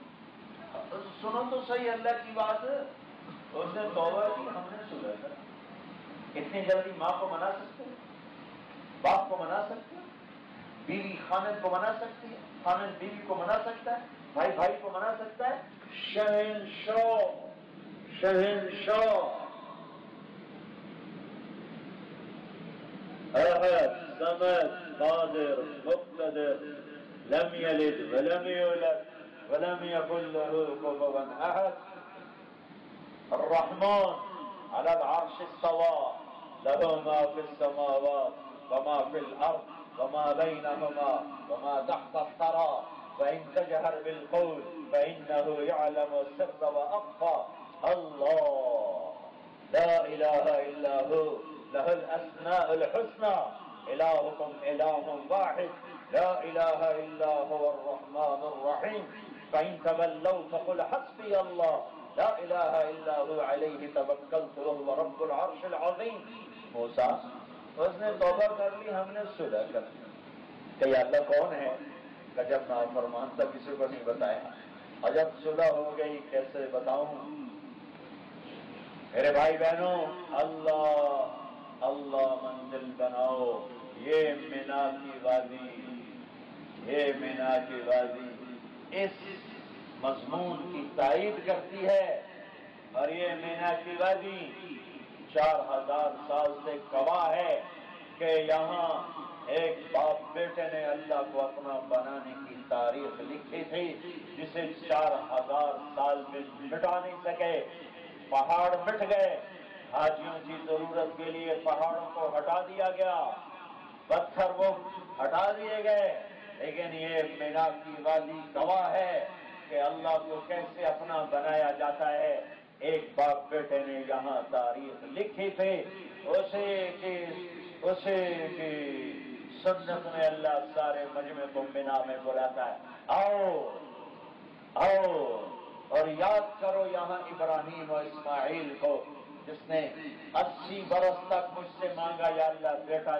سنو تو صحیح اللہ کی بات، اس نے توبہ کی، ہم نے صلح کر۔ اتنی جلدی ماں کو منا سکتے ہیں؟ باپ کو منا سکتے ہیں؟ بیوی خامد کو منا سکتی ہے؟ خامد بیوی کو منا سکتا ہے؟ بھائی بھائی کو منا سکتا ہے؟ شہنشاہ احد صمد قادر مقتدر لم يلد ولم يولد ولم يكن له كفوا احد، الرحمن على العرش استوى له ما في السماوات وما في الارض وما بينهما وما تحت الثرى وإن تجهر بالقول فإنه يعلم السر وأخفى، الله لا إله إلا هو له الأسماء الحسنى، إلهكم إله واحد لا إله إلا هو الرحمن الرحيم، فإن تولوا فقل حسبي الله لا إله إلا هو عليه توكلت وهو رب العرش العظيم۔ موسیٰ اس نے توبہ کر لی، ہم نے صلح کر لی۔ کہ یا اللہ کون ہے؟ کہ جب نافرمان تھا کسی کو نہیں بتایا، اور جب صلح ہو گئی کیسے بتاؤں؟ میرے بھائی بہنوں، اللہ منزل بناؤ، یہ مینا کی وادی اس مضمون کی تائید کرتی ہے، اور یہ مینا کی وادی 4000 سال سے گواہ ہے کہ یہاں ایک باپ بیٹے نے اللہ کو اپنا بنانے کی تاریخ لکھی تھی جسے 4000 سال میں مٹا نہیں سکے۔ پہاڑ مٹ گئے، حاجیوں کی ضرورت کے لیے پہاڑوں کو ہٹا دیا گیا، پتھر وہ ہٹا دیے گئے، لیکن یہ مینا کی وادی گواہ ہے کہ اللہ کو کیسے اپنا بنایا جاتا ہے۔ ایک باپ بیٹے نے یہاں تاریخ لکھی تھی، اسے کی سنت میں اللہ سارے مجمع کو مینا میں بلاتا ہے، آؤ اور یاد کرو یہاں ابراہیم اور اسماعیل کو، جس نے 80 برس تک مجھ سے مانگا یا اللہ بیٹا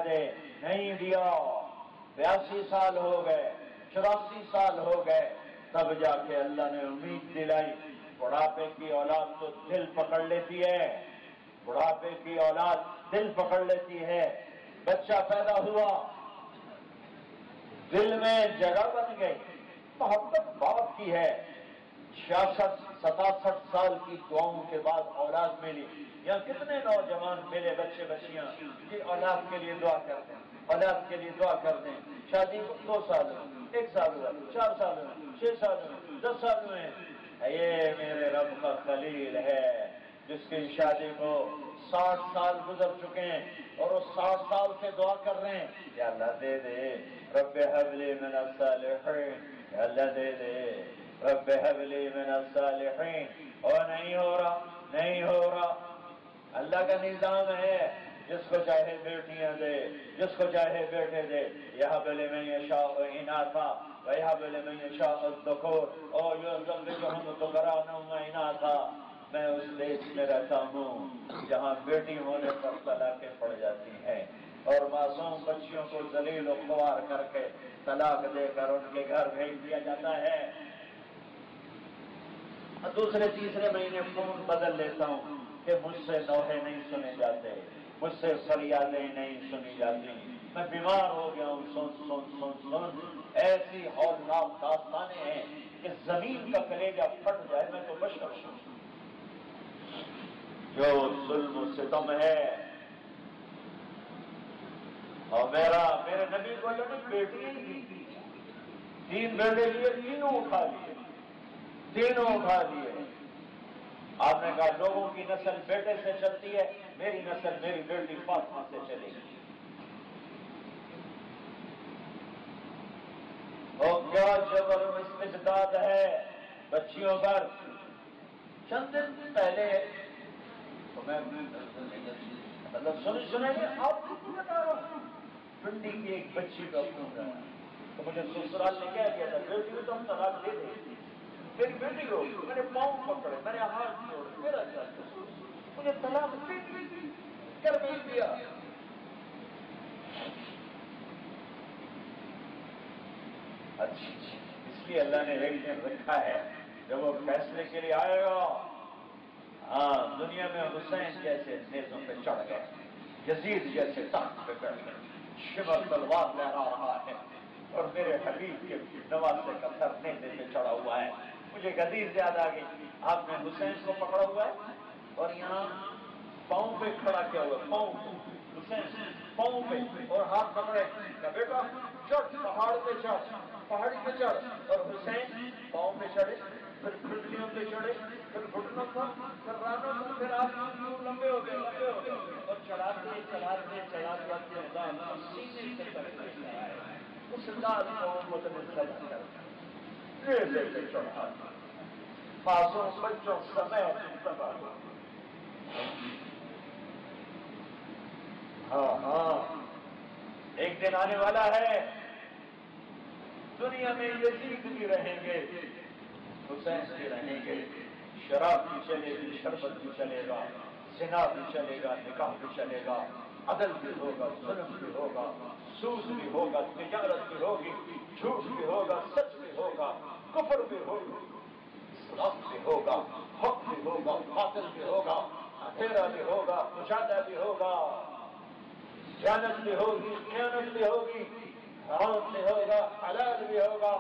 دے، نہیں دیا، 82 سال ہو گئے، 84 سال ہو گئے، تب جا کے اللہ نے امید دلائی۔ بڑھاپے کی اولاد تو دل پکڑ لیتی ہے، بڑھاپے کی اولاد دل پکڑ لیتی ہے۔ بچہ پیدا ہوا، دل میں جگہ بن گئی، محبت باپ کی ہے۔ 66 67 سال کی دعاؤں کے بعد اولاد ملی. یا کتنے نوجوان ملے بچے بچیاں کہ اولاد کے لیے دعا کرتے ہیں, اولاد کے لیے دعا کرتے ہیں. شادی کو 2 سال ہوئے, 1 سال ہوا, 4 سال ہوئے, 6 سال ہوئے, 10 سال ہوئے. یہ میرے رب کا خلیل ہے جس کی شادی کو 60 سال گزر چکے ہیں اور وہ 60 سال سے دعا کر رہے ہیں یا اللہ دے دے رب حب لی من الصالحین, یا اللہ دے دے رب حب لی من الصالحین. اور نہیں ہو رہا, نہیں ہو رہا. اللہ کا نظام ہے جس کو چاہے بیٹیاں دے, جس کو چاہے بیٹے دے. یہب لمن یشاء اناثا ویہب لمن یشاء الذکور اور یزوجہم ذکرانا و اناثا. میں اس دیش میں رہتا ہوں جہاں بیٹی ہونے پر طلاقیں پڑ جاتی ہیں اور معصوم بچیوں کو ذلیل و خوار کر کے طلاق دے کر ان کے گھر بھیج دیا جاتا ہے. دوسرے تیسرے مہینے فون بدل لیتا ہوں کہ مجھ سے نوحے نہیں سنے جاتے, مجھ سے فریادیں نہیں سنی جاتی, میں بیمار ہو گیا ہوں. سن سن سن سن ایسی ہولناک داستانیں ہیں کہ زمین کا کلیجہ پھٹ جائے. میں تو بشر ہوں. جو ظلم و ستم ہے. اور میرے نبی کو اللہ نے بیٹی ہی دی, 3 بیٹے لیے, تینوں اٹھا لیے, تینوں اٹھا لیے. آپ نے کہا لوگوں کی نسل بیٹے سے چلتی ہے, میری نسل میری بیٹی فاطمہ سے چلے گی. اور کیا جبر و استبداد ہے بچیوں پر. چند دن پہلے تو میں مطلب سنیں گے آپ کو بتا رہا ہوں, پنڈی کی ایک بچی کا فون رہا تو مجھے سسرال نے کیا کیا تھا, بیٹی کو تو ہم طلاق دے دیں. میری بیٹی کو میں نے پاؤں پکڑے, میں نے ہاتھ جوڑے, میرا کیا قصور, مجھے طلاق کر مل دیا. اچھا اس لیے اللہ نے ایک دن رکھا ہے جب وہ فیصلے کے لیے آئے گا. ہاں دنیا میں حسین جیسے نیزوں پہ چڑھ گئے, یزید جیسے تخت پہ بیٹھ گئے, شمر تلوار لہرا رہا ہے اور میرے حبیب کے نواسے کا سر نیزے پہ چڑھا ہوا ہے. مجھے غدیر یاد آ گئی. آپ نے حسین کو پکڑا ہوا ہے اور یہاں پاؤں پہ کھڑا کیا ہوا, پاؤں حسین پاؤں پہ اور ہاتھ پکڑے. بیٹا چڑھ پہاڑ پہ چڑھ, پہاڑی پہ چڑھ. اور حسین پاؤں پہ چڑھے, پھر گھٹنوں پہ چڑھے, پھر گھٹنوں پر, پھر رانوں پر, پھر آپ لمبے ہو گئے, لمبے ہو گئے اور چڑھاتے چڑھاتے چڑھاتے سینے سے اس لال کو متنزل کر چڑھا معصوم بچوں سمیت تباہ. ہاں ہاں ایک دن آنے والا ہے دنیا میں یزید بھی رہیں گے, حسین بھی رہیں گے, شراب بھی چلے گی, شربت بھی چلے گا, زنا بھی چلے گا, نکاح بھی چلے گا, عدل بھی ہوگا, ظلم بھی ہوگا, سود بھی ہوگا, تجارت بھی ہوگی, جھوٹ بھی ہوگا, سچ بھی ہوگا, کفر بھی ہوگا, اسلام بھی ہوگا, حق بھی ہوگا, باطل بھی ہوگا, اندھیرا بھی ہوگا, کشادہ بھی ہوگا, خیانت بھی ہوگی, خیانت بھی ہوگی, حرام بھی ہوگا, حلال بھی ہوگا.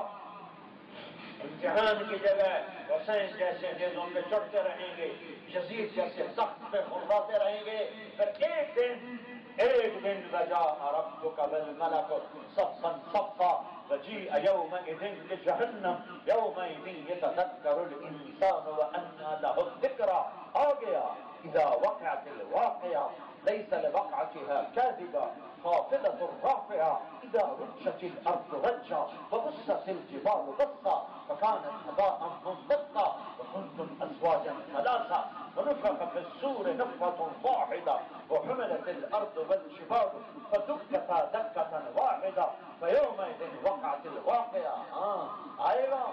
امتحان کی جگہ حسین جیسے نیزوں پہ چڑھتے رہیں گے, یزید جیسے تخت پہ مرواتے رہیں گے. پھر ایک دن وجاء ربک والملک صفا صفا وجیء یومئذ بجہنم یومئذ یتذکر الانسان وانى له الذکریٰ. آ گیا اذا وقعت الواقعہ ليس لوقعتها كاذبة خافضة رافعة إذا رجت الأرض رجا وبست الجبال بسا فكانت هباء منبثا وكنتم أزواجا ثلاثا ونفخ في الصور نفخة واحدة وحملت الأرض والجبال فدكتا دكة واحدة فيومئذ وقعت الواقعة. آئے گا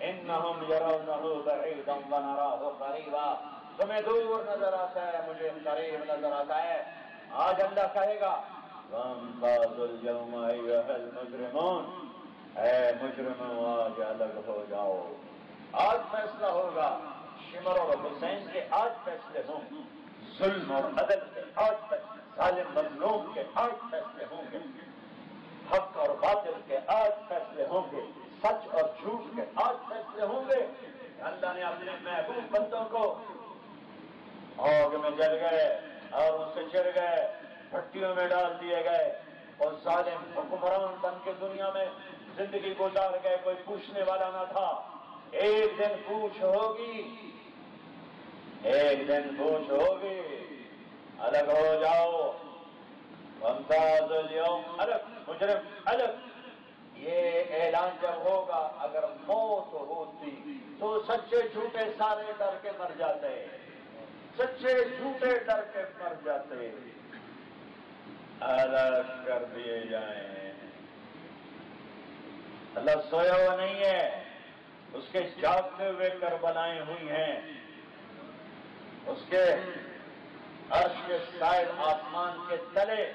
إنهم يرونه بعيدا ونراه قريبا. تمہیں دور نظر آتا ہے, مجھے قریب نظر آتا ہے. آج اللہ کہے گا وَامْتَازُوا الْيَوْمَ أَيُّهَا الْمُجْرِمُونَ, اے مجرموں آج الگ ہو جاؤ. آج فیصلہ ہوگا. شمر اور حسین کے آج فیصلے ہوں گے, ظلم اور عدل کے آج فیصلے, ظالم مظلوم کے آج فیصلے ہوں گے, حق اور باطل کے آج فیصلے ہوں گے, سچ اور جھوٹ کے آج فیصلے ہوں گے. اللہ نے اپنے محبوب بندوں کو آگ میں جل گئے اور ان سے چڑ گئے، بھٹیوں میں ڈال دیے گئے اور ظالم حکمران بن کے دنیا میں زندگی گزار گئے، کوئی پوچھنے والا نہ تھا۔ ایک دن پوچھ ہوگی، ایک دن پوچھ ہوگی، الگ ہو جاؤ، وامتاز اليوم الگ، مجرم الگ۔ یہ اعلان جب ہوگا، اگر موت ہوتی تو سچے جھوٹے سارے ڈر کے مر جاتے، سچے جھوٹے ڈر کے مر جاتے، الگ کر دیے جائیں۔ اللہ سویا ہوا نہیں ہے، اس کے جاگتے ہوئے کربلائیں ہوئی ہیں، اس کے عرش کے سائے آسمان کے تلے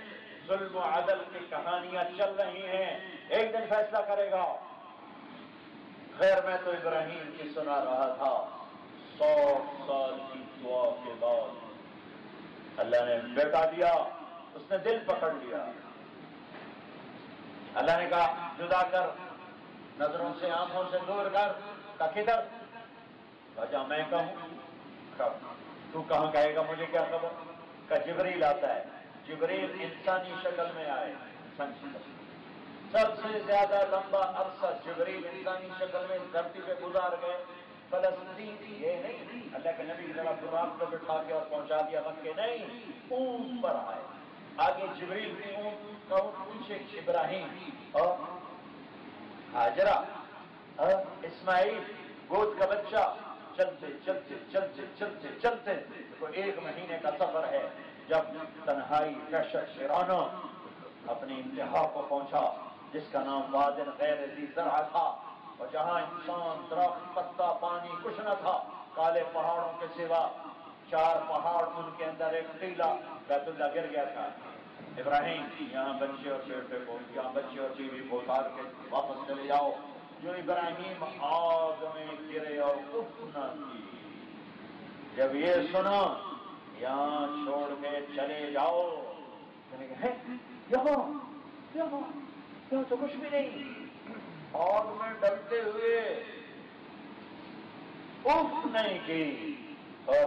ظلم و عدل کی کہانیاں چل رہی ہیں۔ ایک دن فیصلہ کرے گا۔ خیر میں تو ابراہیم کی سنا رہا تھا، 100 سال کی دعا کے بعد اللہ نے بیٹا دیا، اس نے دل پکڑ لیا۔ اللہ نے کہا جدا کر، نظروں سے آنکھوں سے دور کر، کہ کدھر؟ وجہ میں کہوں، تو کہاں کہے گا، مجھے کیا خبر؟ کہ جبریل آتا ہے، جبریل انسانی شکل میں آئے، سب سے زیادہ لمبا عرصہ جبریل انسانی شکل میں دھرتی پہ گزار گئے۔ فلسطین یہ نہیں اللہ کے نبی ذرا براق پہ بٹھا کے اور پہنچا دیا مکے، نہیں، اونٹ پر آئے، آگے جبریل کی اونٹ کا اونٹ، پیچھے ابراہیم اور ہاجرہ اور اسماعیل گود کا بچہ، چلتے چلتے چلتے چلتے چلتے تو 1 مہینے کا سفر ہے، جب تنہائی دہشت شیرانہ اپنی انتہا کو پہنچا، جس کا نام وادن غیر ذی زرع تھا، اور جہاں انسان، درخت، پتا، پانی کچھ نہ تھا، کالے پہاڑوں کے سوا 4 پہاڑ، ان کے اندر ایک ٹیلا، بیت اللہ گر گیا تھا۔ ابراہیم یہاں بچے اور بیٹے کو، یہاں بچے اور بیوی کو اتار کے واپس چلے جاؤ۔ جو ابراہیم آگ میں گرے اور اف نہ کی، جب یہ سنا یہاں چھوڑ کے چلے جاؤ، یہاں تو کچھ بھی نہیں، آگ میں ڈلتے ہوئے اف نہیں کی، اور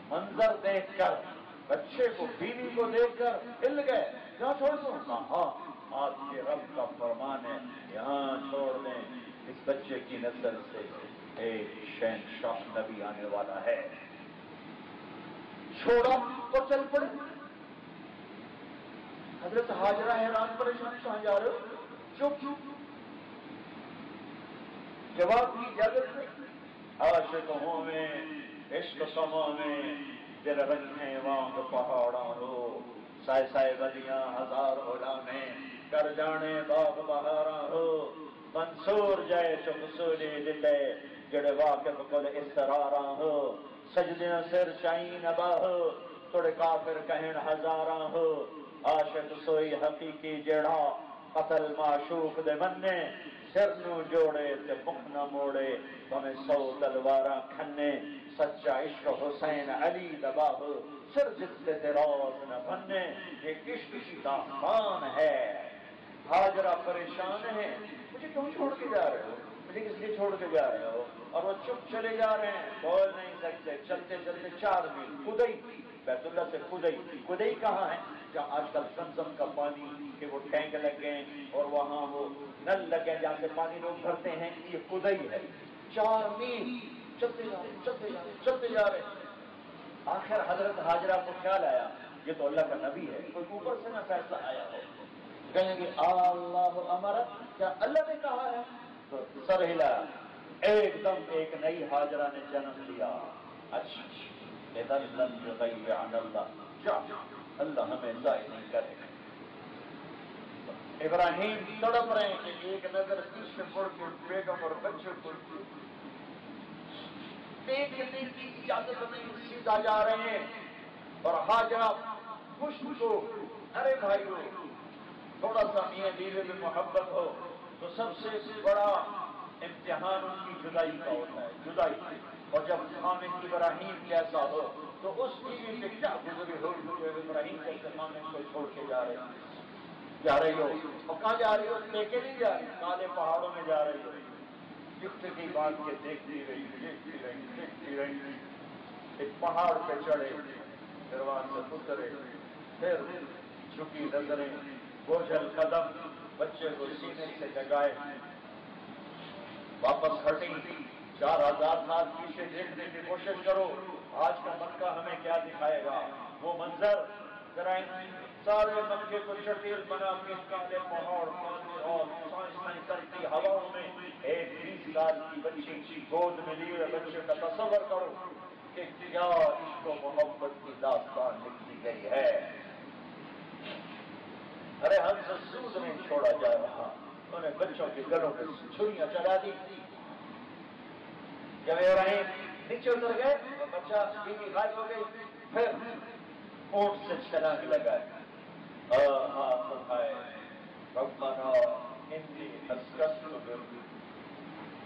منظر دیکھ کر، بچے کو، بیوی کو دیکھ کر ہل گئے، کیا چھوڑ دوں؟ ہاں، آپ کے رب کا فرمان ہے، یہاں چھوڑ دیں، اس بچے کی نسل سے ایک شہنشاہ نبی آنے والا ہے۔ چھوڑا تو چل پڑے۔ حضرت ہاجرہ حیران پریشان، کہاں جا رہے ہو؟ چپ جواب کی اجازت نہیں۔ عاشقوں میں، عشق سما میں، دل رکھیں وانگ پہاڑاں ہو، سائے سائے بدیاں ہزار اڑانے، کر جانے باغ بہاراں ہو، منصور جائے چپ سولی دلے، جڑے واقف کل اسراراں ہو، سجدیاں سر شائین باہ، توڑے کافر کہن ہزاراں ہو، عاشق سوئی حقیقی جڑا، قتل معشوق دے مننے، سر نو جوڑے تے مکھ نہ موڑے، ہمیں 100 تلواراں کھنے، سچا عشق حسین علی دباہ، سر جتے دراز نہ بننے، یہ عشق کی داستان ہے۔ ہاجرہ پریشان ہے، مجھے کیوں چھوڑ کے جا رہے ہو؟ مجھے کس لیے چھوڑ کے جا رہے ہو؟ اور وہ چپ چلے جا رہے ہیں، بول نہیں سکتے، چلتے چلتے 4 میل خدئی، بیت اللہ سے خدئی کہاں ہے؟ جہاں آج کل زمزم کا پانی کے وہ ٹینک لگ گئے اور وہاں وہ نل لگے جہاں سے پانی لوگ بھرتے ہیں، یہ خدئی ہے۔ 4 میل چلتے جا رہے ہیں۔ آخر حضرت ہاجرہ کو خیال آیا، یہ تو اللہ کا نبی ہے، کوئی اوپر سے نہ فیصلہ آیا ہو، کہیں گے اللہ امر، کیا اللہ نے کہا ہے؟ تو سر ہلا، ایک دم ایک نئی ہاجرہ نے جنم لیا۔ اچھا، اذن لم یغیب عن اللہ، اللہ ہمیں ضائع نہیں کرے۔ ابراہیم تڑپ رہے ہیں کہ ایک نظر پیچھے مڑ کے بیگم اور بچے کو دیکھنے کی اجازت نہیں، سیدھا جا رہے ہیں، اور ہاجرہ خوش ہو، ارے بھائیو، تھوڑا سا میاں بیوی میں محبت ہو تو سب سے بڑا امتحان ان کی جدائی کا ہوتا ہے، جدائی، اور جب خامد ابراہیم جیسا ہو تو اس بیوی پہ کیا گزری ہوگی جو ابراہیم جیسے خامد کو چھوڑ کے جا رہی ہو، اور کہاں جا رہی ہو؟ لے کے نہیں جا رہی، کالے پہاڑوں میں جا رہی ہو۔ ٹکٹکی باندھ کے دیکھتی رہی. ایک پہاڑ پہ چڑھے، پھر وہاں سے اترے، پھر جھکی نظریں، بوجھل قدم، بچے کو سینے سے لگائے، واپس ہٹی. 4000 سال پیچھے دیکھنے کی کوشش کرو، آج کا مکہ ہمیں کیا دکھائے گا. وہ منظر ذرا سارے مکے کو چٹیل بنا کے کالے پہاڑ اور سائیں کرتی ہواؤں میں ایک 20 سال کی بچی گود میں لیے بچے کا تصور کرو کہ کیا عشق و محبت کی داستان لکھی گئی ہے. ارے ہم سے سود نہیں چھوڑا جا رہا. انہیں بچوں کے گلوں پہ چھریاں چلا دی. جب ابراہیم نیچے اتر گئے تو بچہ بیوی غائب ہو گئی. پھر اونٹ سے چھلانگ لگائے. ہاتھ اٹھائے، ربنا انی اسکنت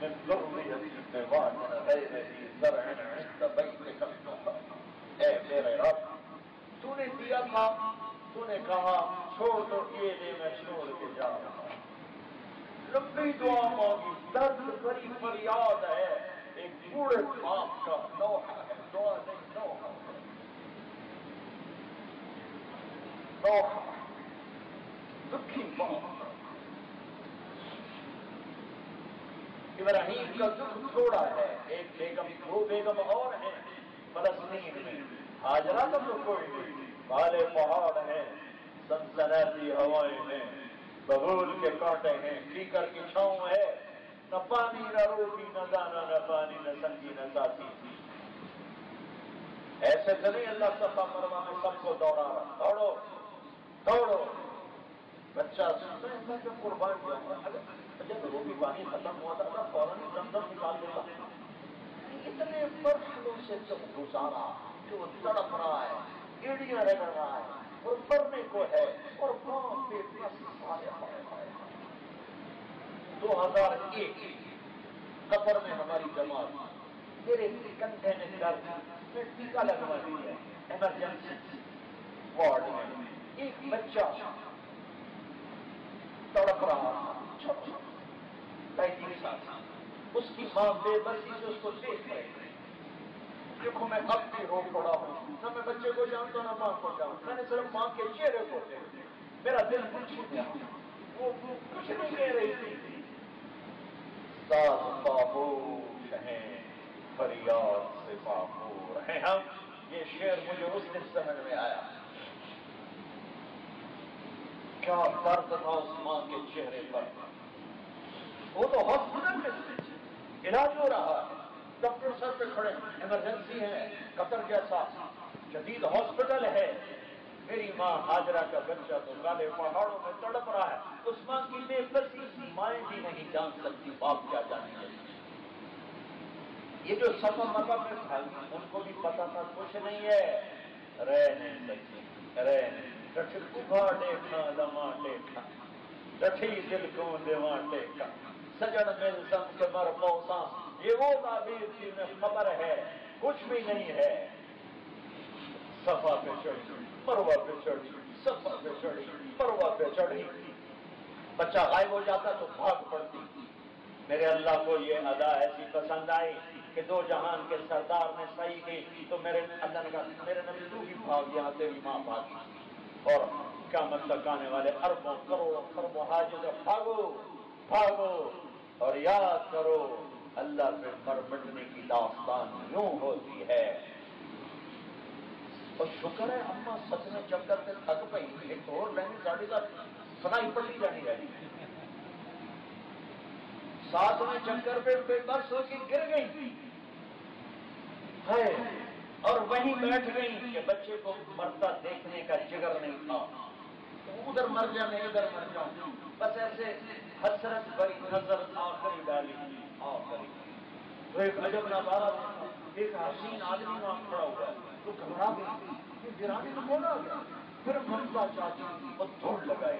من ذریتی بواد غیر ذی زرع عند بیتک المحرم. اے میرے رب، تو نے دیا تھا، تو نے کہا چھوڑ دو، یہ لے میں چھوڑ کے جا رہا ہوں. لمبی دعا مانگی، درد بھری فریاد ہے. ایک بوڑھے باپ کا لوحہ ہے، دعا نہیں لوحہ ہے. دکھی باپ. ابراہیم کا دکھ تھوڑا ہے. ایک بیگم، دو بیگم اور ہیں فلسطین میں. ہاجرہ کا تو کوئی نہیں. کالے پہاڑ ہیں، سنسناتی ہوائیں ہیں، ببول کے کانٹے ہیں، کیکر کی چھاؤں ہے. نہ پانی نہ روٹی نہ دانا، نہ پانی نہ سنگی نہ ساتھی. ایسے تو نہیں اللہ صفا مروا میں سب کو دوڑا رہا. دوڑو دوڑو. بچہ میں قربان کیا. جب روٹی پانی ختم ہوا تھا فوراً ہی زمزم نکال دیتا. اتنے مرحلوں سے سب گزارا کہ وہ تڑپ رہا ہے، ایڑیاں رگڑ رہا ہے اور مرنے کو ہے. اور باپ پہ بس 2001 قطر میں ہماری جماعت، میرے کندھے میں درد، میں ٹیکا لگوا دیا ایمرجنسی وارڈ میں. ایک بچہ تڑپ رہا تھا، 35 سال. اس کی ماں بے بسی سے اس کو دیکھ رہی. دیکھو میں اب بھی رو پڑا ہوں، نہ میں بچے کو جانتا نہ ماں کو جانتا. میں نے صرف ماں کے چہرے کو دیکھا، میرا دل کچھ گیا. وہ کچھ نہیں کہہ رہی تھی. ساز خاموش ہیں، فریاد سے معمور ہیں ہم. یہ شعر مجھے اس دن سمجھ میں آیا. کیا درد تھا اس ماں کے چہرے پر. وہ تو ہاسپٹل میں علاج ہو رہا ہے، ڈاکٹر سر پہ کھڑے، ایمرجنسی ہے، قطر جیسا جدید ہاسپٹل ہے. میری ماں ہاجرہ کا بچہ تو کالے پہاڑوں میں تڑپ رہا ہے. اس ماں کی بے بسی مائیں بھی نہیں جان سکتی، باپ کیا جانیں گے. یہ جو سفا مروا میں بھائی ان کو بھی پتا تھا کچھ نہیں ہے. رہ نہیں سکتی، رہ نہیں. کبھا ٹیکھا لما ٹیکھا، ڈٹھی دل کو دیواں ٹیکھا، سجن مل سم کے مر پوساں. یہ وہ تعبیر تھی، میں خبر ہے کچھ بھی نہیں ہے. صفا پہ چڑھی، مروہ پہ چڑھی، صفا پہ چڑھی، مروہ پہ چڑھی. بچہ غائب ہو جاتا تو بھاگ پڑتی. میرے اللہ کو یہ ادا ایسی پسند آئی کہ 2 جہان کے سردار نے صحیح کی تو میرے اللہ نے کہا میرے نبی تو بھی بھاگ گیا، تیری ماں بھاگی. اور قیامت تک آنے والے اربوں کروڑوں خربوں حاجت، بھاگو بھاگو اور یاد کرو اللہ پہ مر مٹنے کی داستان یوں ہوتی ہے. اور شکر ہے اماں سچ میں چکر سے تھک پئی. ایک اور لینی گاڑی کا سنائی پڑی جانی رہی. 7ویں چکر پہ بے بس ہو کے گر گئی ہے اور وہیں بیٹھ گئی کہ بچے کو مرتا دیکھنے کا جگر نہیں تھا. ادھر مر جانے ادھر مر جاؤں، بس ایسے حسرت بھری نظر آخری ڈالی آخری. تو ایک عجب نظارہ تھا. ایک حسین آدمی وہاں کھڑا ہوا تو گھبرا گئی کہ گرانے تو کون آ گیا. پھر ممتا چاچی اور دوڑ لگائی.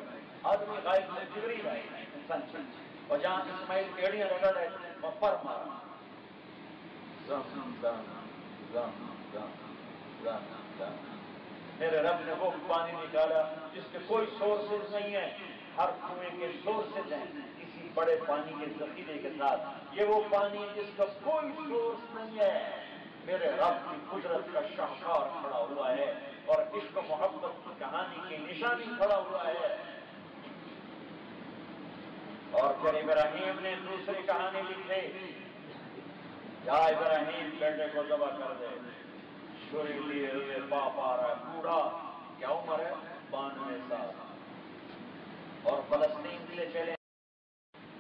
آدمی غائب میں جبریل آئے انسان چل. اور جہاں اسماعیل ایڑیاں رگڑ رہے وہ پر مارا. میرے رب نے وہ پانی نکالا جس کے کوئی سورسز نہیں ہے، ہر کنویں کے سورسز ہیں. اسی بڑے پانی کے ذخیرے کے ساتھ، یہ وہ پانی جس کا کوئی سورس نہیں ہے، میرے رب کی قدرت کا شاہکار کھڑا ہوا ہے اور عشق و محبت کی کہانی کی نشانی کھڑا ہوا ہے۔ اور پھر ابراہیم نے دوسری کہانی لکھی، یا ابراہیم بیٹے کو ذبح کر دے، چھری لیے ہوئے باپ آ رہا ہے، بوڑھا، کیا عمر ہے؟ 92 سال، اور فلسطین کے لیے چلے،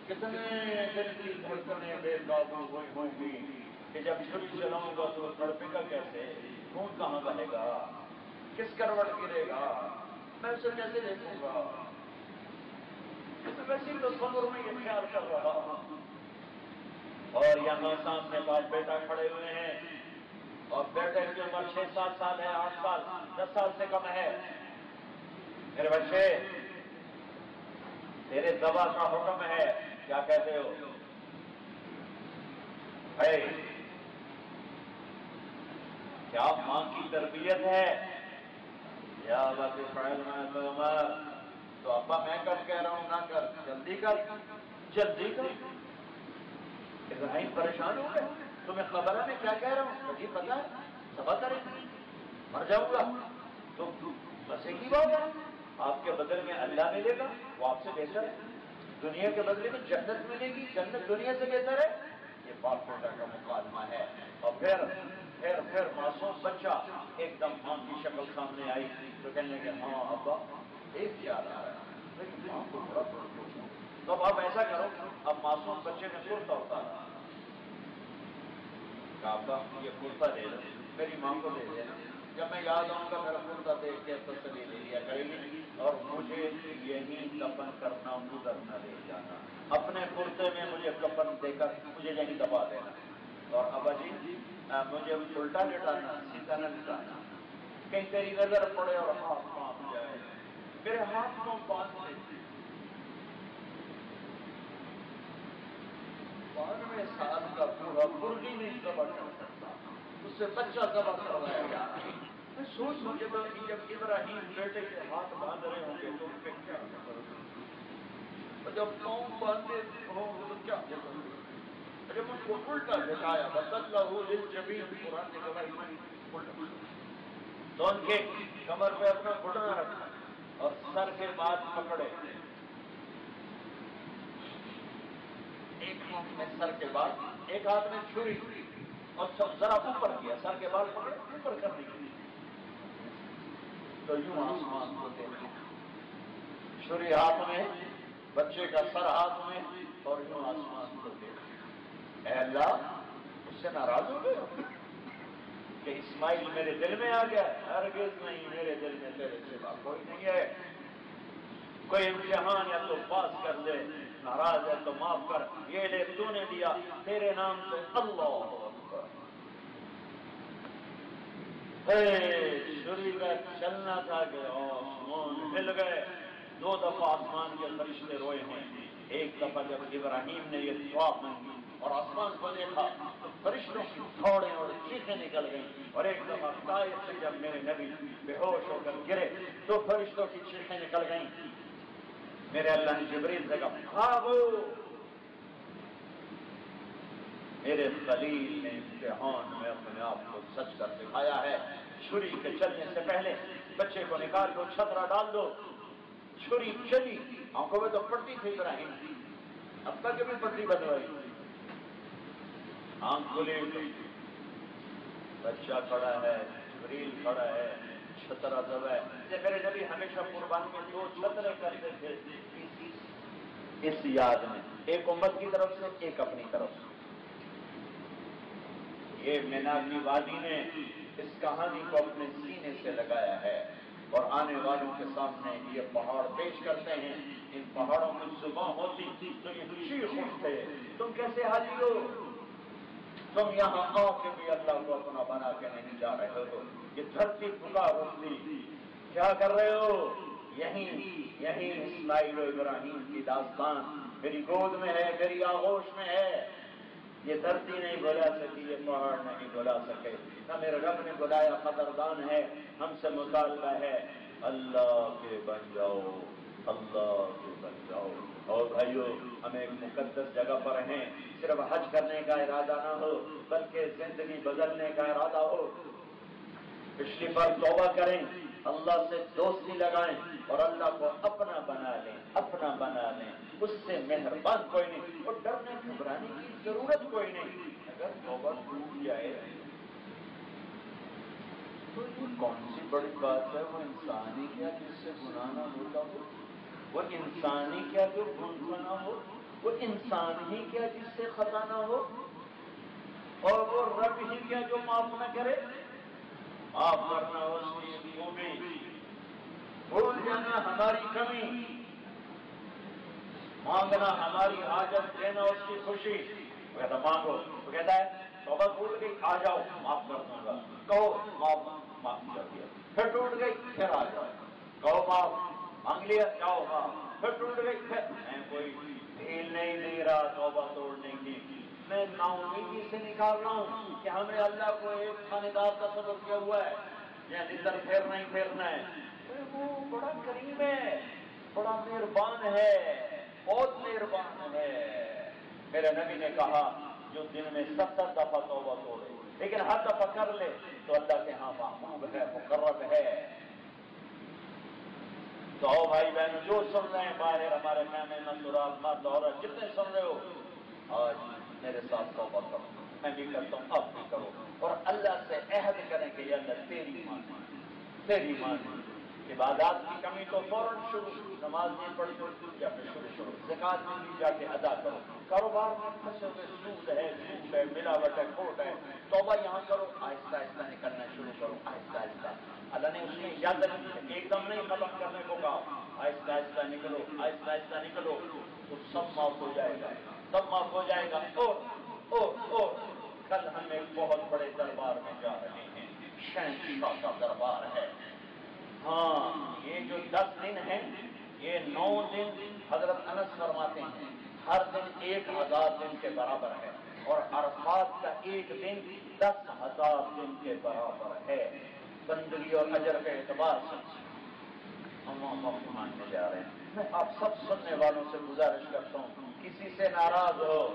کتنے دن کی دھڑکنیں بے قابو ہوئی ہوں گی کہ جب چھری چلاؤں گا تو تڑپے گا کیسے، خون کہاں بہے گا، کس کروٹ گرے گا، میں اسے کیسے دیکھوں گا، ویسے تو صبر میں یہ خیال کر رہا ہوں۔ اور یہاں سامنے باپ بیٹا کھڑے ہوئے ہیں، اور بیٹے کی عمر 6-7 سال ہے، 8 سال، 10 سال سے کم ہے۔ میرے بچے، تیرے ذبح کا حکم ہے، کیا کہتے ہو؟ کیا ماں کی تربیت ہے؟ یا بات فعل ما تؤمر، تو ابا میں کب کہہ رہا ہوں نہ کر، جلدی کر، جلدی کر۔ ابراہیم پریشان ہو گئے، تمہیں خبر ہے میں کیا کہہ رہا ہوں؟ مجھے پتا ہے، ذبح کریں، مر جاؤں گا تو بس ایک ہی بات ہے، آپ کے بدلے میں اللہ ملے گا، وہ آپ سے بہتر ہے، دنیا کے بدلے میں جنت ملے گی، جنت دنیا سے بہتر ہے۔ یہ باپ بیٹا کا مکالمہ ہے۔ اور پھر معصوم بچہ ایک دم ماں کی شکل سامنے آئی تو کہنے لگے، ہاں ابا ایک خیال آ رہا ہے، لیکن ماں کو بڑا پوچھو، تو اب آپ ایسا کرو، اب معصوم بچے نے کرتا اتارا، کہا ابا یہ کرتا دے دو، میری ماں کو دے دینا، جب میں یاد آؤں گا میرا کرتا دیکھ کے تسلی لے لیا کرے گی، اور مجھے یہی دفن کرنا، ادھر نہ لے جانا، اپنے کرتے میں مجھے کفن دے کر مجھے یہیں دبا دینا، اور ابا جی مجھے الٹا لٹانا، سیدھا نہ لٹانا، کہیں تیری نظر پڑے اور ہاتھ کانپ جائے، میرے ہاتھ کو باندھ دے۔ 92 سال کا بوڑھا برگی نہیں ذبح کر سکتا، اس سے بچہ ذبح کروایا جا رہا ہے۔ میں سوچ جب ابراہیم بیٹے کے ہاتھ باندھ رہے ہوں گے تو ان پہ کیا کرو گے، اور جب پاؤں باندھے ہوں گے تو کیا کرو گے، جب ان کو الٹا لٹایا وَتَلَّهُ لِلْجَبِينِ، قرآن نے گواہی تو ان کے کمر پہ اپنا گھٹنا رکھا اور سر کے بعد پکڑے، ایک ہاتھ میں سر کے بعد، ایک ہاتھ میں چھری، اور سب ذرا اوپر کیا، سر کے بعد پکڑے اوپر کرنے کے لیے، تو یوں آسمان کو دیکھا، چھری ہاتھ میں، بچے کا سر ہاتھ میں، اور یوں آسمان کو دیکھا، اے اللہ اس سے ناراض ہو گئے کہ اسماعیل میرے دل میں آ گیا؟ ہرگز نہیں، میرے دل میں تیرے سوا کوئی نہیں ہے، کوئی امتحان یا تو پاس کر دے، ناراض ہے تو معاف کر، یہ لے تو نے دیا تیرے نام سے، اللہ اکبر۔ چھری کا چلنا تھا کہ آسمان ہل گئے، 2 دفعہ آسمان کے فرشتے روئے ہیں، ایک دفعہ جب ابراہیم نے یہ دعا مانگی اور آسمان کو دیکھا تو فرشتوں کی تھوڑیں اور چیخیں نکل گئیں، اور ایک دفعہ طائف سے جب میرے نبی بے ہوش ہو کر گرے تو فرشتوں کی چیخیں نکل گئیں، میرے اللہ نے جبریل سے کہا بھاگو، میرے خلیل نے امتحان میں اپنے آپ کو سچ کر دکھایا ہے۔ چھری کے چلنے سے پہلے بچے کو نکال دو، چھترا ڈال دو، چھری چلی، آنکھوں میں تو پٹی تھی ابراہیم کی، اب تک بھی پٹی بدلوائی، آنکھ کھلی تو بچہ کھڑا ہے، جبریل کھڑا ہے، چھترا ذبح ہے۔ میرے نبی ہمیشہ قربانی میں 2 چھترے کرتے تھے اس یاد میں، ایک امت کی طرف سے، ایک اپنی طرف سے۔ یہ مینا کی وادی نے اس کہانی کو اپنے سینے سے لگایا ہے، اور آنے والوں کے سامنے یہ پہاڑ پیش کرتے ہیں، ان پہاڑوں میں زباں ہوتی تو یہ چیخ اٹھتے، تم کیسے حاجی ہو، تم یہاں آ کے بھی اللہ کو اپنا بنا کے نہیں جا رہے ہو، یہ دھرتی پکار اٹھتی، کیا کر رہے ہو، یہیں اسماعیل و ابراہیم کی داستان میری گود میں ہے، میری آغوش میں ہے، یہ دھرتی نہیں بلا سکی، یہ پہاڑ نہیں بلا سکے، نہ میرے رب نے بلایا، قدردان ہے، ہم سے مطالبہ ہے، اللہ کے بن جاؤ، اللہ سے بچ جاؤ۔ اور بھائیو، ہمیں ایک مقدس جگہ پر ہیں، صرف حج کرنے کا ارادہ نہ ہو بلکہ زندگی بدلنے کا ارادہ ہو۔ پچھلی بار توبہ کریں، اللہ سے دوستی لگائیں اور اللہ کو اپنا بنا لیں، اپنا بنا لیں۔ اس سے مہربان کوئی نہیں، اور ڈرنے گھبرانے کی ضرورت کوئی نہیں۔ اگر توبہ ٹوٹ جائے تو یہ کون سی بڑی بات ہے؟ وہ انسانی کیا جس سے گناہ نہ ہوتا ہو، وہ انسانی کیا جو گناہ نہ ہو، وہ انسان ہی کیا جس سے خطا نہ ہو، اور وہ رب ہی کیا جو معاف نہ کرے۔ معاف کرنا اس کی خوبی، بھول جانا ہماری کمی، مانگنا ہماری حاجت، دینا اس کی خوشی۔ وہ کہتا مانگو، وہ کہتا ہے توبہ ٹوٹ گئی، آ جاؤ معاف کر دوں گا، کہو معاف کر دیا، پھر ٹوٹ گئی پھر آ جاؤ، کہو معاف، مانگ لیا جاؤ معاف، پھر ٹوٹ گئی پھر۔ میں کوئی ڈھیل نہیں دے رہا توبہ توڑنے کی، میں نا امیدی سے نکال رہا ہوں کہ ہم نے اللہ کو ایک خانے دار تصور کیا ہوا ہے، یہاں ادھر پھیرنا ہی پھیرنا ہے۔ وہ بڑا کریم ہے، بڑا مہربان ہے، بہت مہربان ہے۔ میرے نبی نے کہا جو دن میں 70 دفعہ توبہ توڑے لیکن ہر دفعہ کر لے تو اللہ کے ہاں محبوب ہے، مقرب ہے۔ تو بھائی بہن جو سن رہے ہیں باہر ہمارے خیمے میں، سراب مرد عورت جتنے سن رہے ہو، آج میرے ساتھ توبہ کرو، میں بھی کرتا ہوں، آپ بھی کرو، اور اللہ سے عہد کریں کہ یا اللہ تیری مان، تیری مان۔ عبادات کی کمی تو فوراً شروع، نماز نہیں پڑھتے یا پھر شروع، زکات نہیں دی جا کے ادا کرو، کاروبار میں پھنسے ہوئے سود ہے، جھوٹ ہے، ملاوٹ ہے، کھوٹ ہے، توبہ یہاں کرو، آہستہ آہستہ نکلنا شروع کرو، آہستہ آہستہ۔ اللہ نے اس میں اجازت ایک دم نہیں ختم کرنے کو کہا، آہستہ آہستہ نکلو، آہستہ آہستہ نکلو، تو سب معاف ہو جائے گا، سب معاف ہو جائے گا۔ اور کل ہم ایک بہت بڑے دربار میں جا رہے ہیں، شہنشاہ کا دربار ہے۔ ہاں، یہ جو 10 دن ہیں، یہ 9 دن حضرت انس فرماتے ہیں ہر دن 1000 دن کے برابر ہے، اور عرفات کا ایک دن 10,000 دن کے برابر ہے، بندگی اور اجر کے اعتبار سے۔ ہم وقت ماننے جا رہے ہیں۔ میں آپ سب سننے والوں سے گزارش کرتا ہوں، کسی سے ناراض ہو،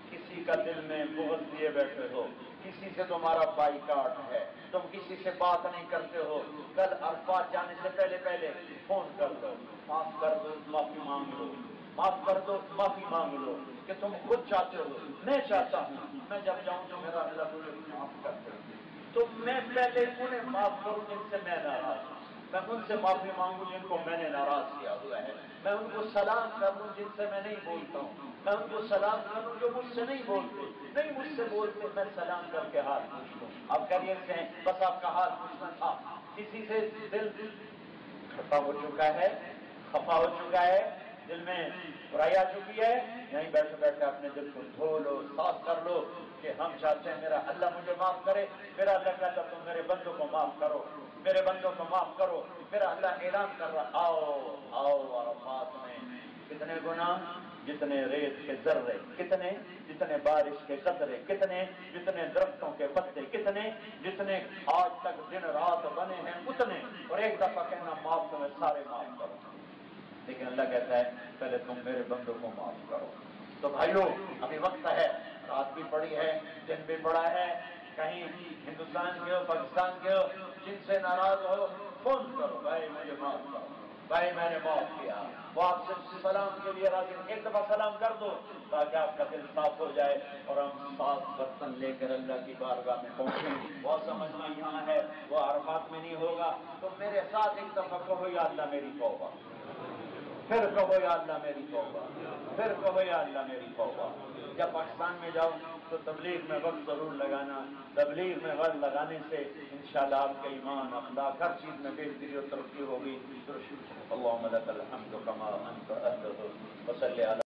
کسی کا دل میں بغض لیے بیٹھے ہو، کسی سے تمہارا بائیکاٹ ہے، تم کسی سے بات نہیں کرتے ہو، کل عرفات جانے سے پہلے فون کر دو، معاف کر دو، معافی مانگ لو، معاف کر دو، معافی مانگ لو، کہ تم خود چاہتے ہو، میں چاہتا ہوں میں جب جاؤں تو میرا اللہ مجھے معاف کر دے، تو میں پہلے انہیں معاف کروں جن سے میں ناراض ہوں، میں ان سے معافی مانگوں جن کو میں نے ناراض کیا ہوا ہے، میں ان کو سلام کروں جن سے میں نہیں بولتا ہوں، میں ان کو سلام کروں جو مجھ سے نہیں بولتے، نہیں مجھ سے بولتے، میں سلام کر کے حال پوچھ لوں، آپ خیریت سے ہیں، بس آپ کا حال پوچھنا تھا۔ کسی سے دل خفا ہو چکا ہے، دل میں برائی آ چکی ہے، یہیں بیٹھے بیٹھے اپنے دل کو دھو لو، صاف کر لو کہ ہم چاہتے ہیں میرا اللہ مجھے معاف کرے، میرا اللہ کہتا تم میرے بندوں کو معاف کرو، میرے بندوں کو معاف کرو۔ میرا اللہ اعلان کر رہا، آؤ عرفات میں، کتنے گناہ، جتنے ریت کے ذرے، کتنے جتنے بارش کے قطرے، کتنے جتنے درختوں کے پتے، کتنے جتنے آج تک دن رات بنے ہیں اتنے، اور ایک دفعہ کہنا معاف تمہیں سارے معاف کرو، لیکن اللہ کہتا ہے پہلے تم میرے بندوں کو معاف کرو۔ تو بھائیو ابھی وقت ہے، رات بھی پڑی ہے، دن بھی پڑا ہے، کہیں ہندوستان کے ہو، پاکستان کے ہو، جن سے ناراض ہو فون کرو، بھائی مجھے معاف کرو، بھائی میں نے معاف کیا، وہ آپ سے سلام کے لیے راضی، ایک دفعہ سلام کر دو تاکہ آپ کا دل صاف ہو جائے اور ہم صاف برتن لے کر اللہ کی بارگاہ میں پہنچیں۔ وہ سمجھنا یہاں ہے، وہ عرفات میں نہیں ہوگا، تو میرے ساتھ ایک دفعہ کہو یا اللہ میری توبہ، پھر کہو یا اللہ میری توبہ، پھر کہو یا اللہ میری توبہ۔ جب پاکستان میں جاؤ تو تبلیغ میں وقت ضرور لگانا، تبلیغ میں وقت لگانے سے انشاءاللہ آپ کے ایمان، اخلاق، ہر چیز میں بہتری اور ترقی ہوگی۔ اللہم لک الحمد کما انت اہلہ وصلی علی